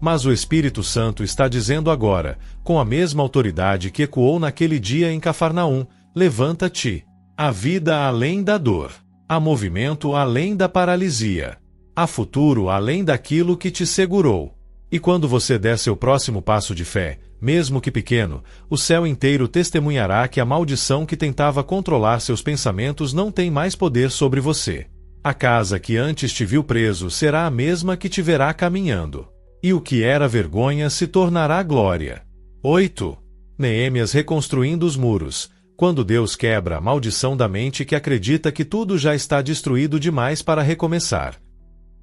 Mas o Espírito Santo está dizendo agora, com a mesma autoridade que ecoou naquele dia em Cafarnaum: levanta-te. Há vida além da dor. Há movimento além da paralisia. Há futuro além daquilo que te segurou. E quando você der seu próximo passo de fé, mesmo que pequeno, o céu inteiro testemunhará que a maldição que tentava controlar seus pensamentos não tem mais poder sobre você. A casa que antes te viu preso será a mesma que te verá caminhando. E o que era vergonha se tornará glória. 8. Neemias reconstruindo os muros. Quando Deus quebra a maldição da mente que acredita que tudo já está destruído demais para recomeçar.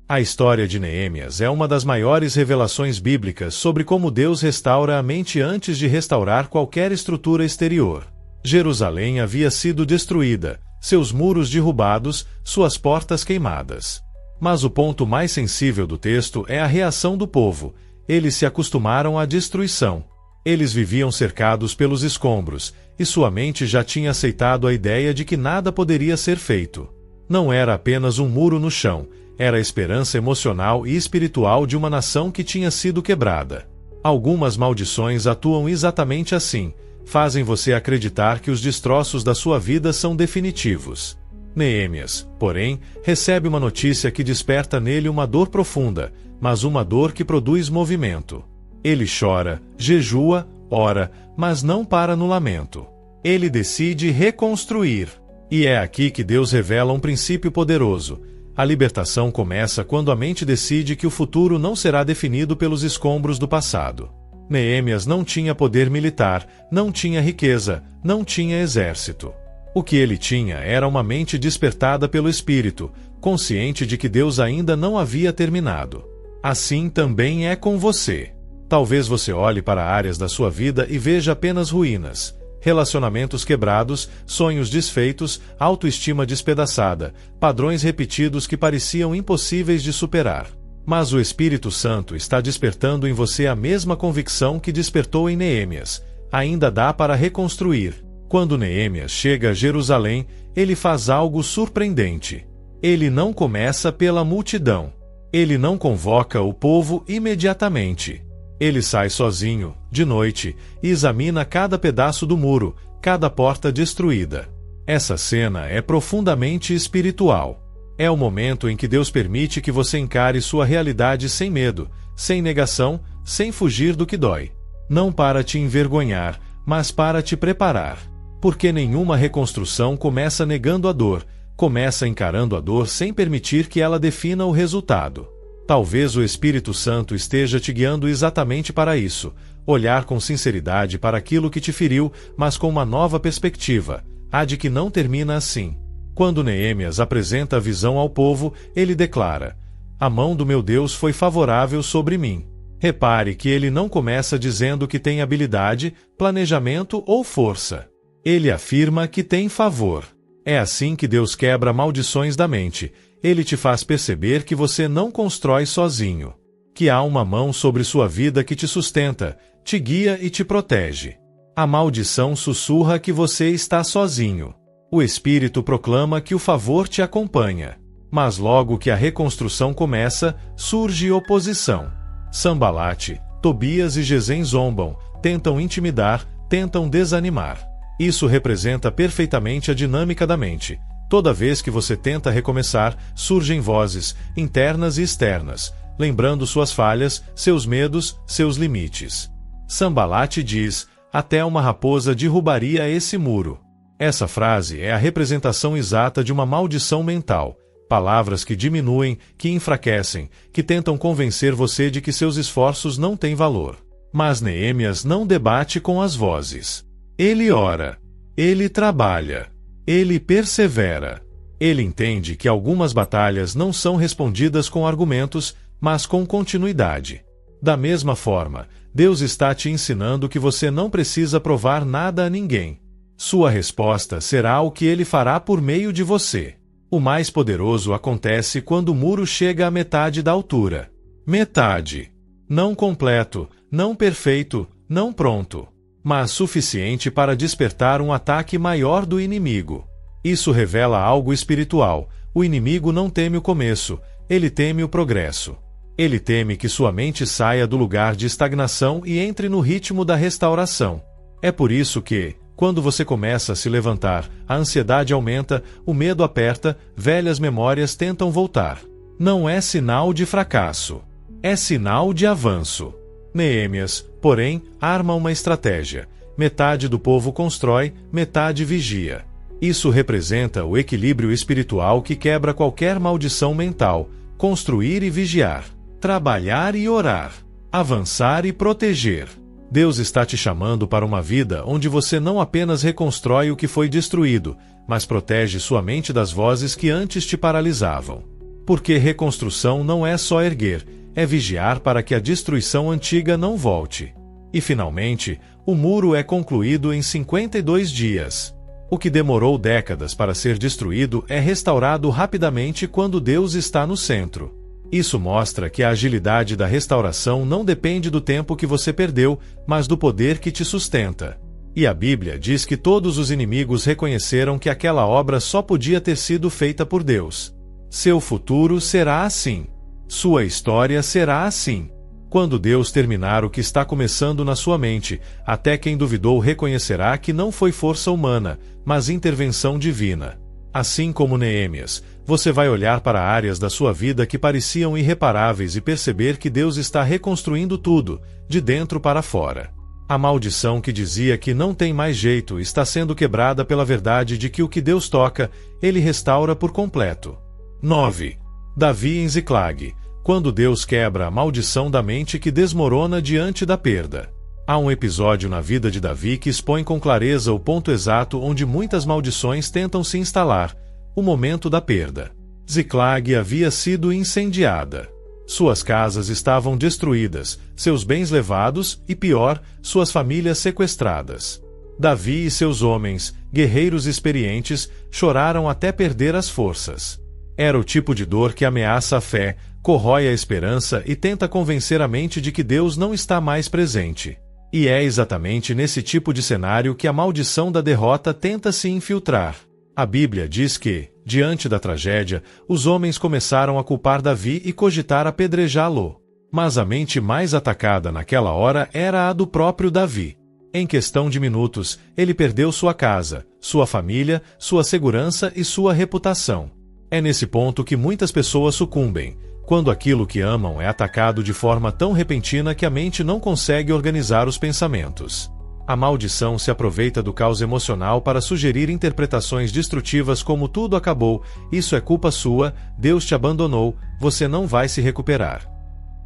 A história de Neemias é uma das maiores revelações bíblicas sobre como Deus restaura a mente antes de restaurar qualquer estrutura exterior. Jerusalém havia sido destruída, seus muros derrubados, suas portas queimadas. Mas o ponto mais sensível do texto é a reação do povo. Eles se acostumaram à destruição. Eles viviam cercados pelos escombros, e sua mente já tinha aceitado a ideia de que nada poderia ser feito. Não era apenas um muro no chão, era a esperança emocional e espiritual de uma nação que tinha sido quebrada. Algumas maldições atuam exatamente assim, fazem você acreditar que os destroços da sua vida são definitivos. Neemias, porém, recebe uma notícia que desperta nele uma dor profunda, mas uma dor que produz movimento. Ele chora, jejua, ora, mas não para no lamento. Ele decide reconstruir. E é aqui que Deus revela um princípio poderoso. A libertação começa quando a mente decide que o futuro não será definido pelos escombros do passado. Neemias não tinha poder militar, não tinha riqueza, não tinha exército. O que ele tinha era uma mente despertada pelo Espírito, consciente de que Deus ainda não havia terminado. Assim também é com você. Talvez você olhe para áreas da sua vida e veja apenas ruínas, relacionamentos quebrados, sonhos desfeitos, autoestima despedaçada, padrões repetidos que pareciam impossíveis de superar. Mas o Espírito Santo está despertando em você a mesma convicção que despertou em Neemias. Ainda dá para reconstruir. Quando Neemias chega a Jerusalém, ele faz algo surpreendente. Ele não começa pela multidão. Ele não convoca o povo imediatamente. Ele sai sozinho, de noite, e examina cada pedaço do muro, cada porta destruída. Essa cena é profundamente espiritual. É o momento em que Deus permite que você encare sua realidade sem medo, sem negação, sem fugir do que dói. Não para te envergonhar, mas para te preparar. Porque nenhuma reconstrução começa negando a dor, começa encarando a dor sem permitir que ela defina o resultado. Talvez o Espírito Santo esteja te guiando exatamente para isso, olhar com sinceridade para aquilo que te feriu, mas com uma nova perspectiva, a de que não termina assim. Quando Neemias apresenta a visão ao povo, ele declara: "A mão do meu Deus foi favorável sobre mim." Repare que ele não começa dizendo que tem habilidade, planejamento ou força. Ele afirma que tem favor. É assim que Deus quebra maldições da mente. Ele te faz perceber que você não constrói sozinho. Que há uma mão sobre sua vida que te sustenta, te guia e te protege. A maldição sussurra que você está sozinho. O Espírito proclama que o favor te acompanha. Mas logo que a reconstrução começa, surge oposição. Sambalate, Tobias e Gesem zombam, tentam intimidar, tentam desanimar. Isso representa perfeitamente a dinâmica da mente. Toda vez que você tenta recomeçar, surgem vozes, internas e externas, lembrando suas falhas, seus medos, seus limites. Sambalate diz: "Até uma raposa derrubaria esse muro." Essa frase é a representação exata de uma maldição mental. Palavras que diminuem, que enfraquecem, que tentam convencer você de que seus esforços não têm valor. Mas Neemias não debate com as vozes. Ele ora. Ele trabalha. Ele persevera. Ele entende que algumas batalhas não são respondidas com argumentos, mas com continuidade. Da mesma forma, Deus está te ensinando que você não precisa provar nada a ninguém. Sua resposta será o que ele fará por meio de você. O mais poderoso acontece quando o muro chega à metade da altura. Metade. Não completo, não perfeito, não pronto, mas suficiente para despertar um ataque maior do inimigo. Isso revela algo espiritual. O inimigo não teme o começo, ele teme o progresso. Ele teme que sua mente saia do lugar de estagnação e entre no ritmo da restauração. É por isso que, quando você começa a se levantar, a ansiedade aumenta, o medo aperta, velhas memórias tentam voltar. Não é sinal de fracasso. É sinal de avanço. Neemias, porém, arma uma estratégia. Metade do povo constrói, metade vigia. Isso representa o equilíbrio espiritual que quebra qualquer maldição mental. Construir e vigiar. Trabalhar e orar. Avançar e proteger. Deus está te chamando para uma vida onde você não apenas reconstrói o que foi destruído, mas protege sua mente das vozes que antes te paralisavam. Porque reconstrução não é só erguer, é vigiar para que a destruição antiga não volte. E finalmente, o muro é concluído em 52 dias. O que demorou décadas para ser destruído é restaurado rapidamente quando Deus está no centro. Isso mostra que a agilidade da restauração não depende do tempo que você perdeu, mas do poder que te sustenta. E a Bíblia diz que todos os inimigos reconheceram que aquela obra só podia ter sido feita por Deus. Seu futuro será assim. Sua história será assim. Quando Deus terminar o que está começando na sua mente, até quem duvidou reconhecerá que não foi força humana, mas intervenção divina. Assim como Neemias, você vai olhar para áreas da sua vida que pareciam irreparáveis e perceber que Deus está reconstruindo tudo, de dentro para fora. A maldição que dizia que não tem mais jeito está sendo quebrada pela verdade de que o que Deus toca, ele restaura por completo. 9. Davi em Ziclag. Quando Deus quebra a maldição da mente que desmorona diante da perda. Há um episódio na vida de Davi que expõe com clareza o ponto exato onde muitas maldições tentam se instalar: o momento da perda. Ziclag havia sido incendiada. Suas casas estavam destruídas, seus bens levados e, pior, suas famílias sequestradas. Davi e seus homens, guerreiros experientes, choraram até perder as forças. Era o tipo de dor que ameaça a fé, corrói a esperança e tenta convencer a mente de que Deus não está mais presente. E é exatamente nesse tipo de cenário que a maldição da derrota tenta se infiltrar. A Bíblia diz que, diante da tragédia, os homens começaram a culpar Davi e cogitar apedrejá-lo. Mas a mente mais atacada naquela hora era a do próprio Davi. Em questão de minutos, ele perdeu sua casa, sua família, sua segurança e sua reputação. É nesse ponto que muitas pessoas sucumbem, quando aquilo que amam é atacado de forma tão repentina que a mente não consegue organizar os pensamentos. A maldição se aproveita do caos emocional para sugerir interpretações destrutivas como tudo acabou, isso é culpa sua, Deus te abandonou, você não vai se recuperar.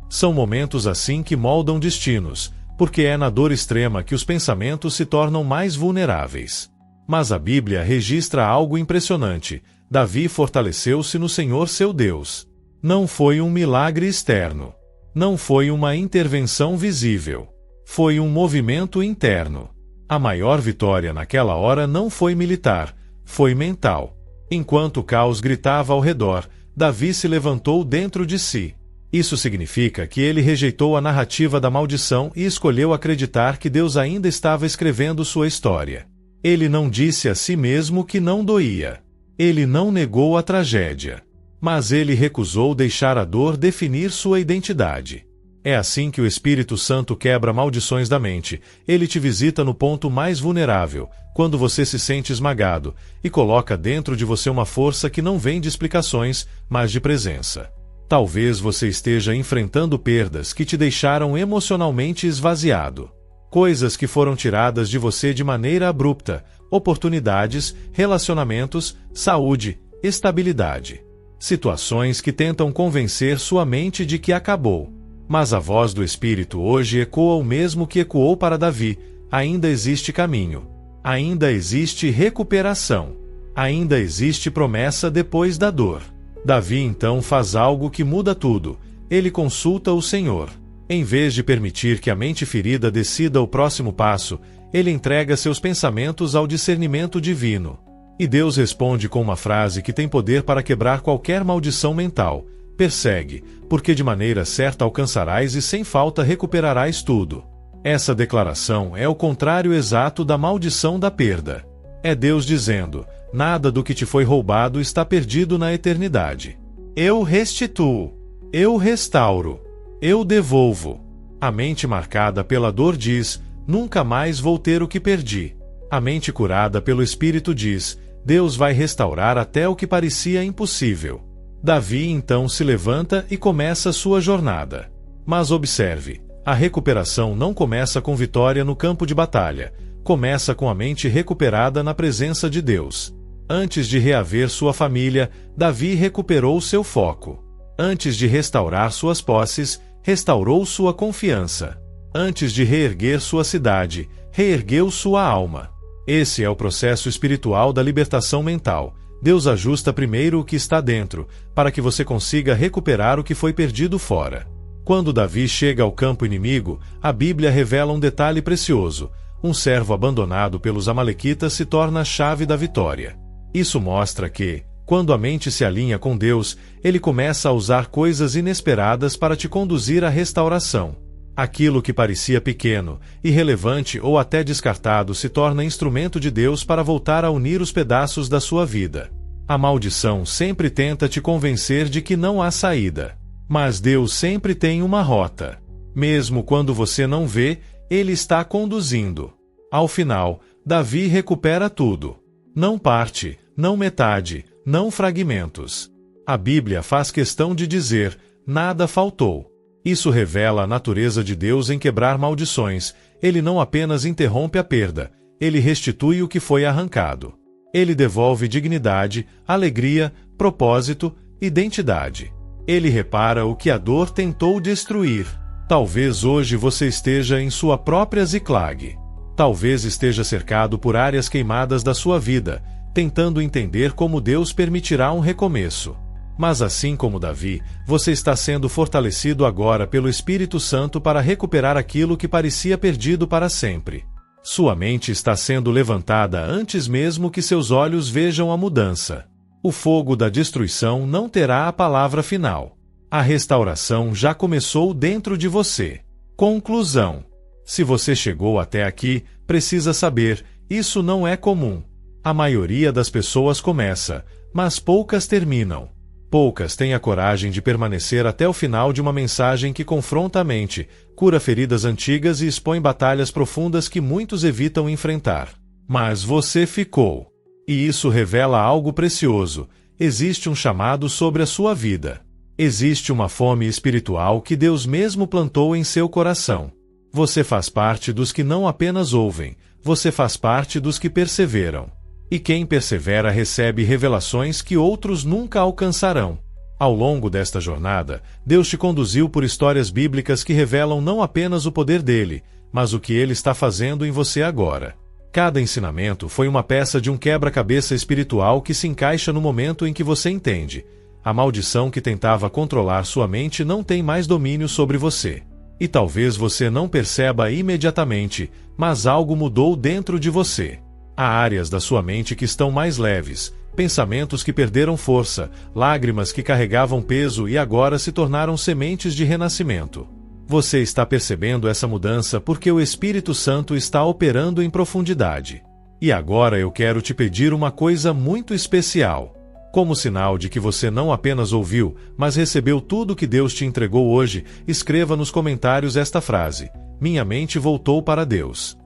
São momentos assim que moldam destinos, porque é na dor extrema que os pensamentos se tornam mais vulneráveis. Mas a Bíblia registra algo impressionante: Davi fortaleceu-se no Senhor seu Deus. Não foi um milagre externo. Não foi uma intervenção visível. Foi um movimento interno. A maior vitória naquela hora não foi militar, foi mental. Enquanto o caos gritava ao redor, Davi se levantou dentro de si. Isso significa que ele rejeitou a narrativa da maldição e escolheu acreditar que Deus ainda estava escrevendo sua história. Ele não disse a si mesmo que não doía. Ele não negou a tragédia. Mas ele recusou deixar a dor definir sua identidade. É assim que o Espírito Santo quebra maldições da mente. Ele te visita no ponto mais vulnerável, quando você se sente esmagado, e coloca dentro de você uma força que não vem de explicações, mas de presença. Talvez você esteja enfrentando perdas que te deixaram emocionalmente esvaziado. Coisas que foram tiradas de você de maneira abrupta, oportunidades, relacionamentos, saúde, estabilidade. Situações que tentam convencer sua mente de que acabou. Mas a voz do Espírito hoje ecoa o mesmo que ecoou para Davi: ainda existe caminho. Ainda existe recuperação. Ainda existe promessa depois da dor. Davi então faz algo que muda tudo. Ele consulta o Senhor. Em vez de permitir que a mente ferida decida o próximo passo, ele entrega seus pensamentos ao discernimento divino. E Deus responde com uma frase que tem poder para quebrar qualquer maldição mental: persegue, porque de maneira certa alcançarás e sem falta recuperarás tudo. Essa declaração é o contrário exato da maldição da perda. É Deus dizendo: nada do que te foi roubado está perdido na eternidade. Eu restituo. Eu restauro. Eu devolvo. A mente marcada pela dor diz: nunca mais vou ter o que perdi. A mente curada pelo Espírito diz: Deus vai restaurar até o que parecia impossível. Davi então se levanta e começa sua jornada. Mas observe, a recuperação não começa com vitória no campo de batalha, começa com a mente recuperada na presença de Deus. Antes de reaver sua família, Davi recuperou seu foco. Antes de restaurar suas posses, restaurou sua confiança. Antes de reerguer sua cidade, reergueu sua alma. Esse é o processo espiritual da libertação mental. Deus ajusta primeiro o que está dentro, para que você consiga recuperar o que foi perdido fora. Quando Davi chega ao campo inimigo, a Bíblia revela um detalhe precioso: um servo abandonado pelos amalequitas se torna a chave da vitória. Isso mostra que, quando a mente se alinha com Deus, ele começa a usar coisas inesperadas para te conduzir à restauração. Aquilo que parecia pequeno, irrelevante ou até descartado se torna instrumento de Deus para voltar a unir os pedaços da sua vida. A maldição sempre tenta te convencer de que não há saída. Mas Deus sempre tem uma rota. Mesmo quando você não vê, Ele está conduzindo. Ao final, Davi recupera tudo. Não parte, não metade, não fragmentos. A Bíblia faz questão de dizer: nada faltou. Isso revela a natureza de Deus em quebrar maldições. Ele não apenas interrompe a perda, ele restitui o que foi arrancado. Ele devolve dignidade, alegria, propósito, identidade. Ele repara o que a dor tentou destruir. Talvez hoje você esteja em sua própria Ziklag. Talvez esteja cercado por áreas queimadas da sua vida, tentando entender como Deus permitirá um recomeço. Mas assim como Davi, você está sendo fortalecido agora pelo Espírito Santo para recuperar aquilo que parecia perdido para sempre. Sua mente está sendo levantada antes mesmo que seus olhos vejam a mudança. O fogo da destruição não terá a palavra final. A restauração já começou dentro de você. Conclusão. Se você chegou até aqui, precisa saber, isso não é comum. A maioria das pessoas começa, mas poucas terminam. Poucas têm a coragem de permanecer até o final de uma mensagem que confronta a mente, cura feridas antigas e expõe batalhas profundas que muitos evitam enfrentar. Mas você ficou. E isso revela algo precioso. Existe um chamado sobre a sua vida. Existe uma fome espiritual que Deus mesmo plantou em seu coração. Você faz parte dos que não apenas ouvem, você faz parte dos que perseveram. E quem persevera recebe revelações que outros nunca alcançarão. Ao longo desta jornada, Deus te conduziu por histórias bíblicas que revelam não apenas o poder dele, mas o que ele está fazendo em você agora. Cada ensinamento foi uma peça de um quebra-cabeça espiritual que se encaixa no momento em que você entende. A maldição que tentava controlar sua mente não tem mais domínio sobre você. E talvez você não perceba imediatamente, mas algo mudou dentro de você. Há áreas da sua mente que estão mais leves, pensamentos que perderam força, lágrimas que carregavam peso e agora se tornaram sementes de renascimento. Você está percebendo essa mudança porque o Espírito Santo está operando em profundidade. E agora eu quero te pedir uma coisa muito especial. Como sinal de que você não apenas ouviu, mas recebeu tudo que Deus te entregou hoje, escreva nos comentários esta frase: minha mente voltou para Deus.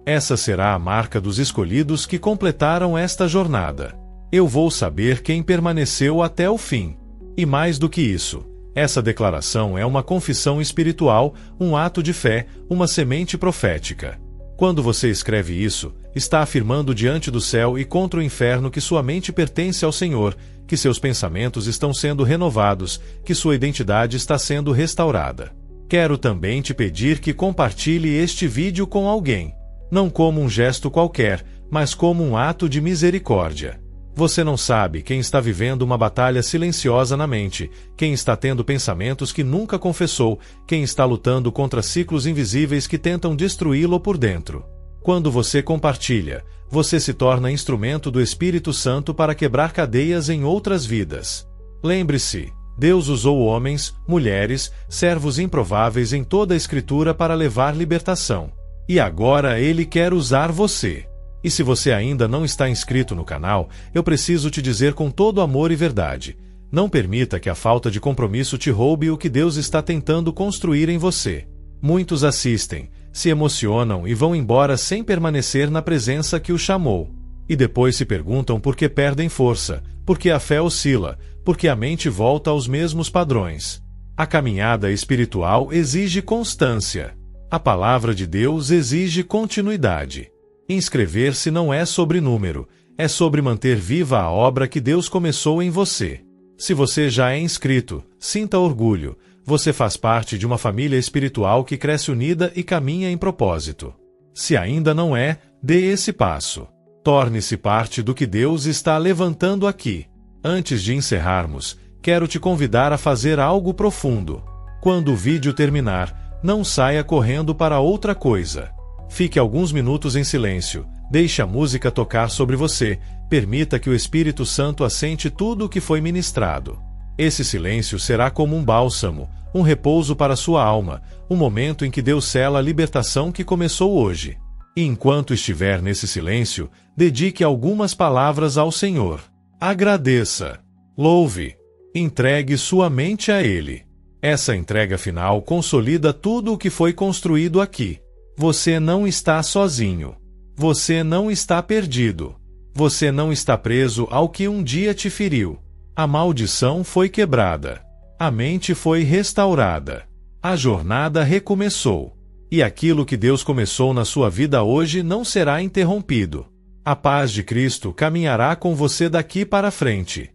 Essa será a marca dos escolhidos que completaram esta jornada. Eu vou saber quem permaneceu até o fim. E mais do que isso, essa declaração é uma confissão espiritual, um ato de fé, uma semente profética. Quando você escreve isso, está afirmando diante do céu e contra o inferno que sua mente pertence ao Senhor, que seus pensamentos estão sendo renovados, que sua identidade está sendo restaurada. Quero também te pedir que compartilhe este vídeo com alguém. Não como um gesto qualquer, mas como um ato de misericórdia. Você não sabe quem está vivendo uma batalha silenciosa na mente, quem está tendo pensamentos que nunca confessou, quem está lutando contra ciclos invisíveis que tentam destruí-lo por dentro. Quando você compartilha, você se torna instrumento do Espírito Santo para quebrar cadeias em outras vidas. Lembre-se, Deus usou homens, mulheres, servos improváveis em toda a Escritura para levar libertação. E agora Ele quer usar você. E se você ainda não está inscrito no canal, eu preciso te dizer com todo amor e verdade: não permita que a falta de compromisso te roube o que Deus está tentando construir em você. Muitos assistem, se emocionam e vão embora sem permanecer na presença que o chamou. E depois se perguntam por que perdem força, por que a fé oscila, por que a mente volta aos mesmos padrões. A caminhada espiritual exige constância. A palavra de Deus exige continuidade. Inscrever-se não é sobre número, é sobre manter viva a obra que Deus começou em você. Se você já é inscrito, sinta orgulho. Você faz parte de uma família espiritual que cresce unida e caminha em propósito. Se ainda não é, dê esse passo. Torne-se parte do que Deus está levantando aqui. Antes de encerrarmos, quero te convidar a fazer algo profundo. Quando o vídeo terminar, não saia correndo para outra coisa. Fique alguns minutos em silêncio, deixe a música tocar sobre você, permita que o Espírito Santo assente tudo o que foi ministrado. Esse silêncio será como um bálsamo, um repouso para sua alma, um momento em que Deus sela a libertação que começou hoje. E enquanto estiver nesse silêncio, dedique algumas palavras ao Senhor. Agradeça, louve, entregue sua mente a Ele. Essa entrega final consolida tudo o que foi construído aqui. Você não está sozinho. Você não está perdido. Você não está preso ao que um dia te feriu. A maldição foi quebrada. A mente foi restaurada. A jornada recomeçou. E aquilo que Deus começou na sua vida hoje não será interrompido. A paz de Cristo caminhará com você daqui para frente.